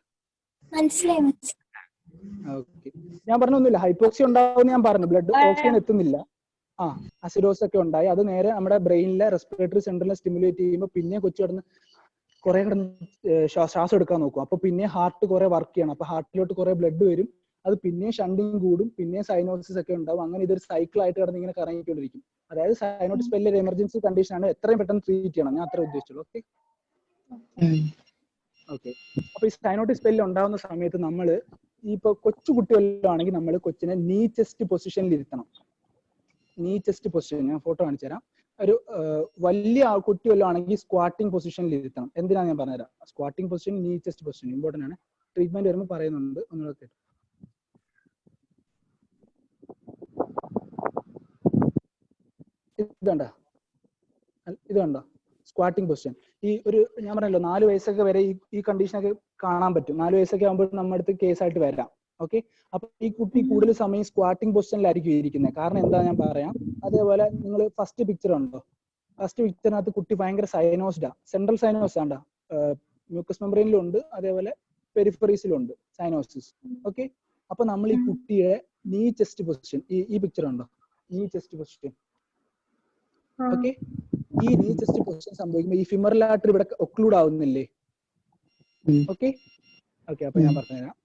മനസ്സിലായി. ഓക്കെ, ഞാൻ പറഞ്ഞൊന്നുമില്ല. ഹൈപ്പോക്സി ഉണ്ടാവും ഞാൻ പറഞ്ഞു, ബ്ലഡ് ഓക്സിജൻ എത്തുന്നില്ല. അസിഡോസ് ഒക്കെ ഉണ്ടായി. അത് നേരെ നമ്മുടെ ബ്രെയിനിലെ റെസ്പിറേറ്ററി സെന്ററിനെ സ്റ്റിമുലേറ്റ് ചെയ്യുമ്പോൾ പിന്നെ കൊച്ചു കിടന്ന് കുറെ കിടന്ന് ശ്വാസം എടുക്കാൻ നോക്കും. അപ്പൊ പിന്നെ ഹാർട്ട് കുറെ വർക്ക് ചെയ്യണം. അപ്പൊ ഹാർട്ടിലോട്ട് കുറെ ബ്ലഡ് വരും. അത് പിന്നെ ഷണ്ടിങ് കൂടും, പിന്നെ സൈനോസിസ് ഒക്കെ ഉണ്ടാവും. അങ്ങനെ ഇതൊരു സൈക്കിൾ ആയിട്ട് കിടന്ന് ഇങ്ങനെ കറങ്ങിക്കൊണ്ടിരിക്കും. അതായത് സൈനോട്ടിക് സ്പെല്ല് ഒരു എമർജൻസി കണ്ടീഷൻ ആണ്. എത്രയും പെട്ടെന്ന് ട്രീറ്റ് ചെയ്യണം. ഞാൻ അത്ര ഉദ്ദേശിച്ചുള്ളൂ. ഓക്കെ ഓക്കെ, അപ്പൊ ഈ സൈനോട്ടിക് സ്പെല്ല് ഉണ്ടാവുന്ന സമയത്ത് നമ്മൾ ഇപ്പൊ കൊച്ചു കുട്ടി വല്ലതും ആണെങ്കിൽ നമ്മൾ കൊച്ചിനെ നീ ചെസ്റ്റ് പൊസിഷനിൽ ഇരുത്തണം. നീ ചെസ്റ്റ് പൊസിഷൻ ഞാൻ ഫോട്ടോ കാണിച്ചു തരാം. ഒരു വലിയ കുട്ടി വല്ലതും ആണെങ്കിൽ സ്ക്വാട്ടിംഗ് പൊസിഷനിൽ ഇരുത്തണം. എന്തിനാണ് ഞാൻ പറഞ്ഞുതരാം. സ്ക്വാട്ടിംഗ് പൊസിഷൻ, നീ ചെസ്റ്റ് പൊസിഷൻ ഇമ്പോർട്ടന്റ് ആണ്. ട്രീറ്റ്മെന്റ് വരുമ്പോൾ പറയുന്നുണ്ട്, ഒന്നുകൂടെ കേട്ടോ. ഇത് കണ്ടോ സ്ക്വാട്ടിംഗ് പൊസിഷൻ. ഈ ഒരു ഞാൻ പറഞ്ഞല്ലോ 4 വയസ്സൊക്കെ വരെ ഈ കണ്ടീഷനൊക്കെ കാണാൻ പറ്റും. 4 വയസ്സൊക്കെ ആകുമ്പോൾ നമ്മുടെ അടുത്ത് കേസായിട്ട് വരാം. ഓക്കെ, അപ്പൊ ഈ കുട്ടി കൂടുതൽ സമയം സ്ക്വാട്ടിംഗ് പൊസിഷനിലായിരിക്കും ഇരിക്കുന്നത്. കാരണം എന്താ ഞാൻ പറയാം. അതേപോലെ നിങ്ങൾ ഫസ്റ്റ് പിക്ചർ ഉണ്ടോ? ഫസ്റ്റ് പിക്ചറിനകത്ത് കുട്ടി ഭയങ്കര സൈനോസ്ഡാ. സെൻട്രൽ സൈനോസ് ആണ്ടാ, മ്യൂക്കസ് മെംബ്രെയിനിലും ഉണ്ട്, അതേപോലെ പെരിഫറീസിലും ഉണ്ട് സൈനോസിസ്. ഓക്കെ, അപ്പൊ നമ്മൾ ഈ കുട്ടിയെ നീ ചെസ്റ്റ് പൊസിഷൻ, ഈ പിക്ചർ ഉണ്ടോ? നീ ചെസ്റ്റ് പൊസിഷൻ. ഓക്കെ, ഈ നീ ചെസ്റ്റ് പൊസിഷൻ സംഭവിക്കുമ്പോൾ ഈ ഫിമറൽ ആർട്ടറി ഇവിടെ ഒക്ലൂഡ് ആവുന്നില്ലേ? ഓക്കെ ഓക്കെ, അപ്പൊ ഞാൻ പറഞ്ഞുതരാം.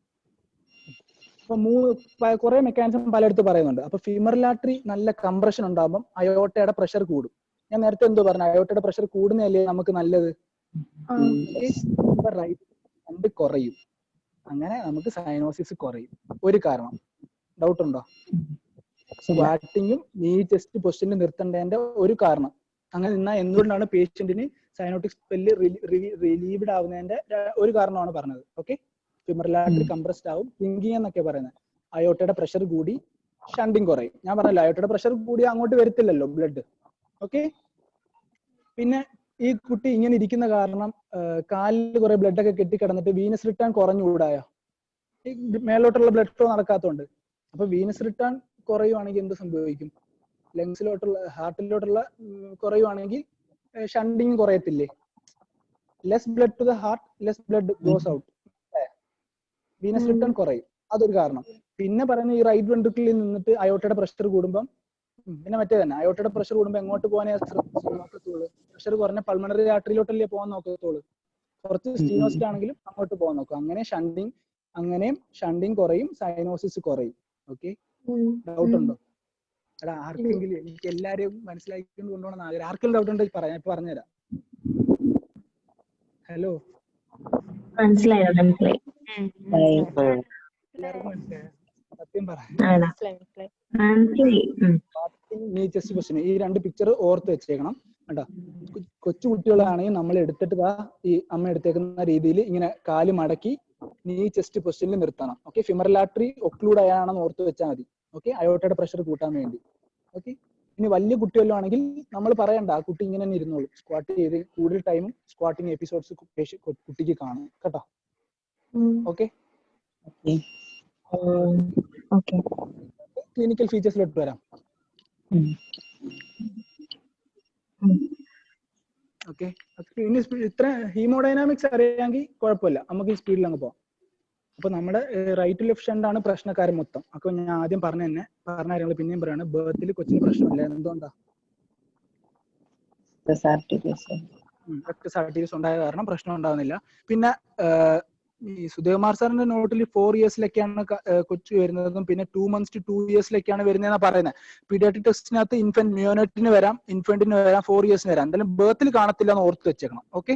അപ്പൊ കുറെ മെക്കാനിസം പലയിടത്ത് പറയുന്നുണ്ട്. അപ്പൊ ഫീമറൽ ആർട്ടറി നല്ല കംപ്രഷൻ ഉണ്ടാകുമ്പോൾ അയോട്ടയുടെ പ്രഷർ കൂടും. ഞാൻ നേരത്തെ എന്തോ പറഞ്ഞു, അയോട്ടയുടെ പ്രഷർ കൂടുന്നതല്ലേ നമുക്ക് നല്ലത്. റൈറ്റ് കുറയും, അങ്ങനെ നമുക്ക് സൈനോസിസ് കുറയും. ഒരു കാരണം. ഡൗട്ട് ഉണ്ടോ? സ്ക്വാറ്റിങ്ങും നീ ചെസ്റ്റ് പൊസിഷനിൽ നിർത്തേണ്ടതിന്റെ ഒരു കാരണം. അങ്ങനെ നിന്നാൽ എന്തുകൊണ്ടാണ് പേഷ്യന്റിന് സൈനോട്ടിക് സ്പെല്ല് റിലീവ്ഡ് ആവുന്നതിന്റെ ഒരു കാരണമാണ് പറഞ്ഞത്. ഓക്കെ, ഫീമറൽ ആർട്ടറി കംപ്രസ്ഡ് ആവും, തിങ്കിങ് എന്നൊക്കെ പറയുന്നത്. അയോട്ടയുടെ പ്രഷർ കൂടി ഷണ്ടിങ് കുറയും. ഞാൻ പറഞ്ഞല്ലോ, അയോട്ടയുടെ പ്രഷർ കൂടി അങ്ങോട്ട് വരത്തില്ലല്ലോ ബ്ലഡ്. ഓക്കെ, പിന്നെ ഈ കുട്ടി ഇങ്ങനെ ഇരിക്കുന്ന കാരണം കാലിൽ കുറെ ബ്ലഡ് ഒക്കെ കെട്ടിക്കിടന്നിട്ട് വീനസ് റിട്ടേൺ കുറഞ്ഞുകൂടായോ? ഈ മേലോട്ടുള്ള ബ്ലഡ് ഫ്ലോ നടക്കാത്തതുകൊണ്ട്. അപ്പൊ വീനസ് റിട്ടേൺ കുറയുവാണെങ്കിൽ എന്ത് സംഭവിക്കും? ലങ്സിലോട്ടുള്ള ഹാർട്ടിലോട്ടുള്ള കുറയുവാണെങ്കിൽ ഷണ്ടിങ് കുറയത്തില്ലേ? Less blood to the heart, less blood goes out, venous return കുറയും. അതൊരു കാരണം. പിന്നെ പറയുന്ന ഈ റൈറ്റ് വെൻട്രിക്കിളിൽ നിന്നിട്ട് അയോട്ടയുടെ പ്രഷർ കൂടുമ്പം, പിന്നെ മറ്റേ തന്നെ അയോട്ടയുടെ പ്രഷർ കൂടുമ്പോൾ എങ്ങോട്ട് പോകാനേ നോക്കത്തുള്ളൂ? പ്രഷർ കുറഞ്ഞ പൾമണറി ആർട്ടറിയിലോട്ടല്ലേ പോകാൻ നോക്കത്തുള്ളൂ. കുറച്ച് സ്റ്റീനോസ്റ്റ് ആണെങ്കിലും അങ്ങോട്ട് പോകാൻ നോക്കും. അങ്ങനെയും ഷണ്ടിങ് കുറയും, സൈനോസിസ് കുറയും. ഓക്കെ, ഡൗട്ട് ഉണ്ടോ? എടാ ആർക്കെങ്കിലും, എനിക്ക് എല്ലാരെയും മനസ്സിലാക്കിക്കൊണ്ട് കൊണ്ടുപോകണം ആഗ്രഹം. ആർക്കെങ്കിലും ഡൗട്ട് ഉണ്ടെങ്കിൽ പറയാം, ഇപ്പൊ പറഞ്ഞുതരാം. ഹലോ, മനസ്സിലായി. എല്ലാവർക്കും മനസ്സിലായോ? സത്യം പറ. നീ ചെസ്റ്റ് ക്വസ്റ്റ്യൻ ഈ രണ്ട് പിക്ചർ ഓർത്ത് വെച്ചേക്കണം കേട്ടോ. കൊച്ചു കുട്ടികളാണെങ്കിൽ നമ്മൾ എടുത്തിട്ട് ഈ അമ്മ എടുത്തേക്കുന്ന രീതിയിൽ ഇങ്ങനെ കാല് മടക്കി നീ ചെസ്റ്റ് പൊസിഷനിൽ നിർത്തണം. ഓക്കെ, ഫിമറൽ ആർട്ടറി ഒക്ലൂഡ് ആയാണെന്ന് ഓർത്ത് വെച്ചാൽ മതി. ഓക്കെ, അയോട്ടയുടെ പ്രഷർ കൂട്ടാൻ വേണ്ടി. ഓക്കെ, ഇനി വലിയ കുട്ടികളോ ആണെങ്കിൽ നമ്മൾ പറയണ്ട, ആ കുട്ടി ഇങ്ങനെ തന്നെ ഇരുന്നോളൂ. സ്ക്വാട്ട് ചെയ്ത് കൂടുതൽ ടൈമും സ്ക്വാട്ടിങ് എപ്പിസോഡ്സ് കുട്ടിക്ക് കാണും കേട്ടോ. ഓക്കെ, ക്ലിനിക്കൽ ഫീച്ചേഴ്സിലോട്ട് വരാം. ഓക്കെ, ഇനി ഇത്ര ഹീമോഡൈനാമിക്സ് അറിയാമെങ്കിൽ കുഴപ്പമില്ല, നമുക്ക് ഈ സ്പീഡിൽ അങ്ങ് പോവാം. അപ്പൊ നമ്മുടെ റൈറ്റ് ലെഫ്റ്റ് ഷണ്ടാണ് പ്രശ്നക്കാരൻ മൊത്തം. അപ്പൊ ഞാൻ ആദ്യം പറഞ്ഞ കാര്യങ്ങൾ പിന്നെയും പറയാണ്. ബർത്തിൽ കൊച്ചിന് പ്രശ്നമില്ല. എന്തുകൊണ്ടാ? ആർട്ടീരിയസ് ഉണ്ടായ കാരണം പ്രശ്നം ഉണ്ടാവുന്നില്ല. പിന്നെ ഈ സുധേകുമാർ സാറിന്റെ നോട്ടിൽ 4 ഇയേഴ്സിലൊക്കെയാണ് കൊച്ചു വരുന്നതും പിന്നെ 2 months to 2 yearsലൊക്കെയാണ് വരുന്നതെന്നാണ് പറയുന്നത്. പീഡിയാട്രിക് ടെസ്റ്റിനകത്ത് ഇൻഫന്റ് മ്യൂനറ്റിന് വരാം, ഇൻഫന്റിന് വരാം, 4 yearsന് വരാം. എന്തായാലും ബർത്തിൽ കാണത്തില്ല എന്ന് ഓർത്ത് വെച്ചേക്കണം. ഓക്കെ,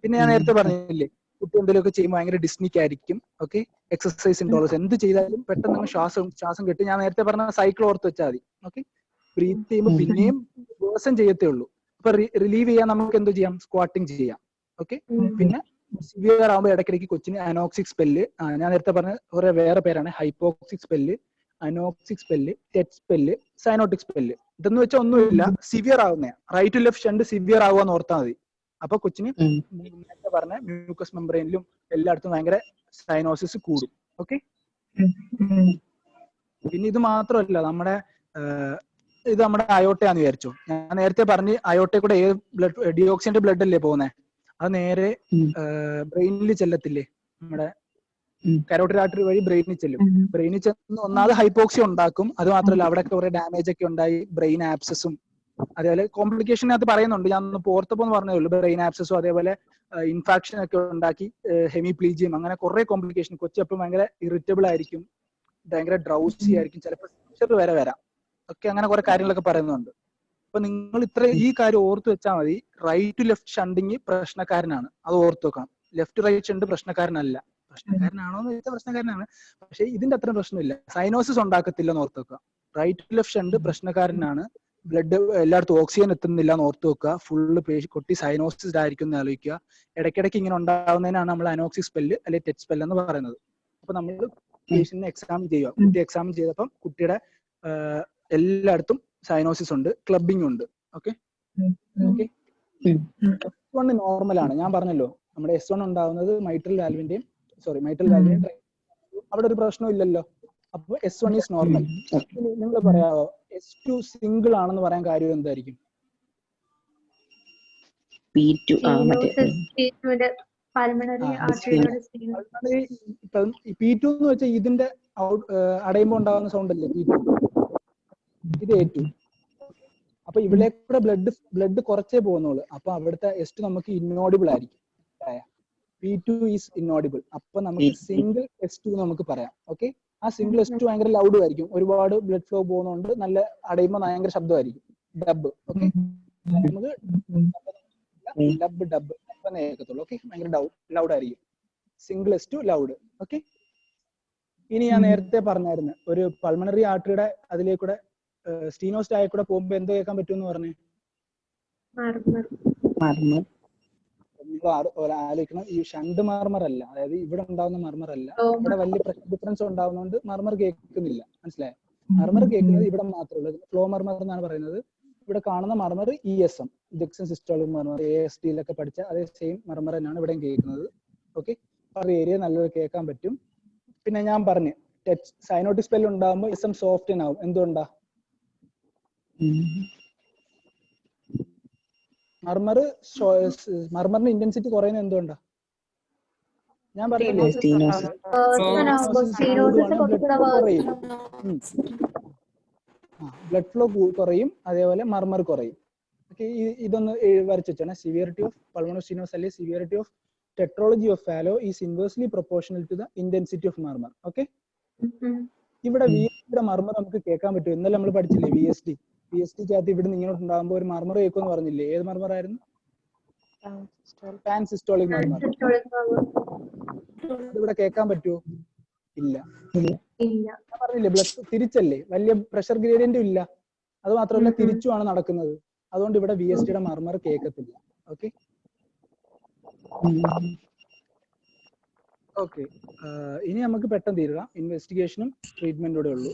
പിന്നെ ഞാൻ നേരത്തെ പറഞ്ഞില്ലേ, കുട്ടി എന്തെങ്കിലുമൊക്കെ ചെയ്യുമ്പോൾ ഭയങ്കര ഡിസ്നിക് ആയിരിക്കും. ഓക്കെ, എക്സസൈസ് ഇൻടോളറൻസ്, എന്ത് ചെയ്താലും പെട്ടെന്ന് ശ്വാസം കെട്ടി. ഞാൻ നേരത്തെ പറഞ്ഞ സൈക്കിൾ ഓർത്ത് വെച്ചാൽ മതി. ഓക്കെ, ബ്രീത്ത് ചെയ്യുമ്പോൾ പിന്നെയും വേഴ്സൺ ചെയ്യത്തേ ഉള്ളൂ. അപ്പൊ റിലീവ് ചെയ്യാൻ നമുക്ക് എന്ത് ചെയ്യാം? സ്ക്വാട്ടിങ് ചെയ്യാം. ഓക്കെ, പിന്നെ സിവിയർ ആകുമ്പോൾ ഇടയ്ക്കിടയ്ക്ക് കൊച്ചിന് അനോക്സിക് സ്പെല്ല്, ഞാൻ നേരത്തെ പറഞ്ഞ കുറെ വേറെ പേരാണ്, hypoxic spell, anoxic spell, tet spell, cyanotic spell. ഇതെന്ന് വെച്ചാൽ ഒന്നുമില്ല, സിവിയർ ആവുന്നേ. Right to left shunt severe ആവുക ഓർത്താൽ മതി. അപ്പൊ കൊച്ചിന് നേരത്തെ പറഞ്ഞ മ്യൂക്കസ് മെംബ്രെയിനിലും എല്ലായിടത്തും ഭയങ്കര സൈനോസിസ് കൂടും. ഓക്കെ, പിന്നെ ഇത് മാത്രമല്ല, ഇത് നമ്മുടെ അയോട്ടയാന്ന് വിചാരിച്ചു. ഞാൻ നേരത്തെ പറഞ്ഞ് അയോട്ടയിൽ കൂടെ ഏത് ബ്ലഡ്, ഡിയോക്സിന്റെ ബ്ലഡ് അല്ലേ പോകുന്നത്, അത് നേരെ ബ്രെയിനിൽ ചെല്ലത്തില്ലേ? നമ്മുടെ കരോട്ടിഡ് ആർട്ടറി വഴി ബ്രെയിനിൽ ചെല്ലും. ബ്രെയിനിൽ ചെന്ന് ഒന്നാമത് ഹൈപ്പോക്സി ഉണ്ടാക്കും. അത് മാത്രമല്ല അവിടെ കുറെ ഡാമേജ് ഒക്കെ ഉണ്ടായി, ബ്രെയിൻ ആപ്സസും അതേപോലെ കോംപ്ലിക്കേഷനകത്ത് പറയുന്നുണ്ട്. ഞാൻ ഒന്ന് ഓർത്തപ്പോന്ന് പറഞ്ഞേ ഉള്ളൂ. ബ്രെയിൻ ആപ്സസും അതേപോലെ ഇൻഫാക്ഷൻ ഒക്കെ ഉണ്ടാക്കി, ഹെമിപ്ലീജിയം, അങ്ങനെ കുറെ കോംപ്ലിക്കേഷൻ. കൊച്ചപ്പം ഭയങ്കര ഇറിറ്റബിൾ ആയിരിക്കും, ഭയങ്കര ഡ്രൗസി ആയിരിക്കും, ചിലപ്പോൾ സീസർ വരെ വരാം. ഒക്കെ അങ്ങനെ കുറെ കാര്യങ്ങളൊക്കെ പറയുന്നുണ്ട്. അപ്പൊ നിങ്ങൾ ഈ കാര്യം ഓർത്ത് വെച്ചാൽ മതി. റൈറ്റ് ടു ലെഫ്റ്റ് ഷണ്ടിങ് പ്രശ്നക്കാരനാണ്, അത് ഓർത്ത് വെക്കണം. ലെഫ്റ്റ് റൈറ്റ് ഷണ്ട് പ്രശ്നക്കാരനല്ല. പ്രശ്നക്കാരനാണോ എന്ന് ചോദിച്ചാൽ പ്രശ്നക്കാരനാണ്, പക്ഷെ ഇതിന്റെ അത്രയും പ്രശ്നമില്ല. സൈനോസിസ് ഉണ്ടാക്കത്തില്ലെന്ന് ഓർത്ത് വെക്കുക. റൈറ്റ് ടു ലെഫ്റ്റ് ഷണ്ട് പ്രശ്നക്കാരനാണ്. ബ്ലഡ് എല്ലായിടത്തും ഓക്സിജൻ എത്തുന്നില്ല എന്ന് ഓർത്ത് വെക്കുക. ഫുള്ള് കുട്ടി സൈനോസിസ് ആയിരിക്കും എന്ന് ആലോചിക്കുക. ഇടയ്ക്കിടയ്ക്ക് ഇങ്ങനെ ഉണ്ടാവുന്നതിനാണ് നമ്മൾ അനോക്സിക് സ്പെല്ല് അല്ലെങ്കിൽ ടെറ്റ് സ്പെല്ല് എന്ന് പറയുന്നത്. അപ്പൊ നമ്മൾ പേഷ്യന്റിനെ എക്സാമിൻ ചെയ്യുക. കുട്ടി എക്സാമിൻ ചെയ്തപ്പം കുട്ടിയുടെ എല്ലായിടത്തും സൈനോസിസ് ഉണ്ട്, ക്ലബിംഗ് ഉണ്ട്. ഓക്കെ, ഓക്കെ, S1 നോർമൽ ആണ്. ഞാൻ പറഞ്ഞല്ലോ, നമ്മുടെ S1 ഉണ്ടാവുന്നത് മൈട്രൽ വാൽവിന്റെയും അവിടെ ഒരു പ്രശ്നം ഇല്ലല്ലോ. അപ്പൊ S1 ഈസ് നോർമൽ. നിങ്ങൾ പറയാമോ S2 സിംഗിൾ ആണെന്ന് പറയാൻ കാര്യം എന്തായിരിക്കും? P2 എന്ന് വെച്ചാൽ ഇതിന്റെ അടയുമ്പോ ഉണ്ടാകുന്ന സൗണ്ട് അല്ലേ P2? ഇത് A2. അപ്പൊ ഇവിടെ കൂടെ ബ്ലഡ് കുറച്ചേ പോകുന്നുള്ളൂ. അപ്പൊ അവിടുത്തെ S2 നമുക്ക് ഇന്നോഡിബിൾ ആയിരിക്കും. P2 is ഇന്നോഡിബിൾ. അപ്പൊ നമുക്ക് സിംഗിൾ S2 നമുക്ക് പറയാം. ഓക്കെ, ആ സിംഗിൾ എസ് ടു ഭയങ്കര ലൗഡ് ആയിരിക്കും, ഒരുപാട് ബ്ലഡ് ഫ്ലോ പോകുന്നതുകൊണ്ട് നല്ല അടയുമ്പോൾ ഭയങ്കര ശബ്ദമായിരിക്കും. ഡബ് ഓക്കെ, നമുക്ക് ഡബ് ഡബ് എന്നേ കേൾക്കത്തുള്ളൂ. ഓക്കെ, ഭയങ്കര ലൗഡ് ആയിരിക്കും. Single S two loud. Okay, ഇനി ഞാൻ നേരത്തെ പറഞ്ഞായിരുന്നു ഒരു പൾമണറി ആർട്ടറിയുടെ അതിലേക്കൂടെ സ്റ്റീനോസ്റ്റായി കൂടെ പോകുമ്പോ എന്ത് കേൾക്കാൻ പറ്റുമെന്ന് പറഞ്ഞേ? നിങ്ങൾ ആലോചിക്കണം, ഈ ഷണ്ട് മർമർ അല്ല, അതായത് ഇവിടെ ഉണ്ടാവുന്ന മർമർ അല്ല, ഇവിടെ വലിയ പ്രഷർ ഡിഫറൻസ് ഉണ്ടാവുന്നതുകൊണ്ട് മർമർ കേൾക്കുന്നില്ല. മനസ്സിലായോ? മർമർ കേൾക്കുന്നത് ഇവിടെ മാത്രമേ ഉള്ളൂ. ഫ്ലോ മർമർ എന്നാണ് പറയുന്നത്. ഇവിടെ കാണുന്ന മർമർ ESM, ജക്സൺ സിസ്റ്റോളിക് മർമർ, ASD-ലൊക്കെ പഠിച്ച അതേ സെയിം മർമർ തന്നെയാണ് ഇവിടെയും കേൾക്കുന്നത്. ഓക്കെ, ഒരു ഏരിയ നല്ലൊരു കേൾക്കാൻ പറ്റും. പിന്നെ ഞാൻ പറഞ്ഞു ടച്ച് സൈനോട്ടിക് സ്പെൽ ഉണ്ടാകുമ്പോൾ SM സോഫ്റ്റൻ ആവും. എന്തുകൊണ്ടാ? മർമറിന്റെ ഇന്റൻസിറ്റി കുറയുന്നത് എന്തുകൊണ്ടാ? ഞാൻ പറഞ്ഞില്ലേ, ബ്ലഡ് ഫ്ലോ കുറയും, അതേപോലെ മർമർ കുറയും. ഓക്കെ, ഇതൊന്ന് വരച്ചു വെച്ചാണ്. സിവിയറിറ്റി ഓഫ് പൾമണറി സ്റ്റീനോസിസ് അല്ലെങ്കിൽ severity of tetralogy of Fallot is inversely proportional to the intensity of murmur. Okay, ഇവിടെ VSD മർമർ നമുക്ക് കേൾക്കാൻ പറ്റും. ഇന്നലെ നമ്മൾ പഠിച്ചില്ലേ VSD-ക്കകത്ത് ഇവിടെ ഇങ്ങോട്ട് ഉണ്ടാകുമ്പോൾ ഒരു മർമർ കേൾക്കുമെന്ന് പറഞ്ഞില്ലേ? ഏത് മർമർ ആയിരുന്നു? Pan systolic മർമർ. അതിവിടെ കേൾക്കാൻ പറ്റുമോ? ഇല്ല. ഞാൻ പറഞ്ഞില്ലേ, ബ്ലഡ് തിരിച്ചല്ലേ, വലിയ പ്രഷർ ഗ്രേഡിയന്റും ഇല്ല, അത് മാത്രമല്ല തിരിച്ചുമാണ് നടക്കുന്നത്. അതുകൊണ്ട് ഇവിടെ VSD-യുടെ മർമർ കേൾക്കത്തില്ല. ഓക്കെ ഓക്കെ, ഇനി നമുക്ക് പെട്ടെന്ന് തീരുക. ഇൻവെസ്റ്റിഗേഷനും ട്രീറ്റ്മെന്റും കൂടെ ഉള്ളൂ.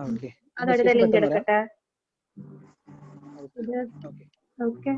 ഓക്കെ, ലിങ്ക് എടുക്കട്ടെ. ഓക്കെ.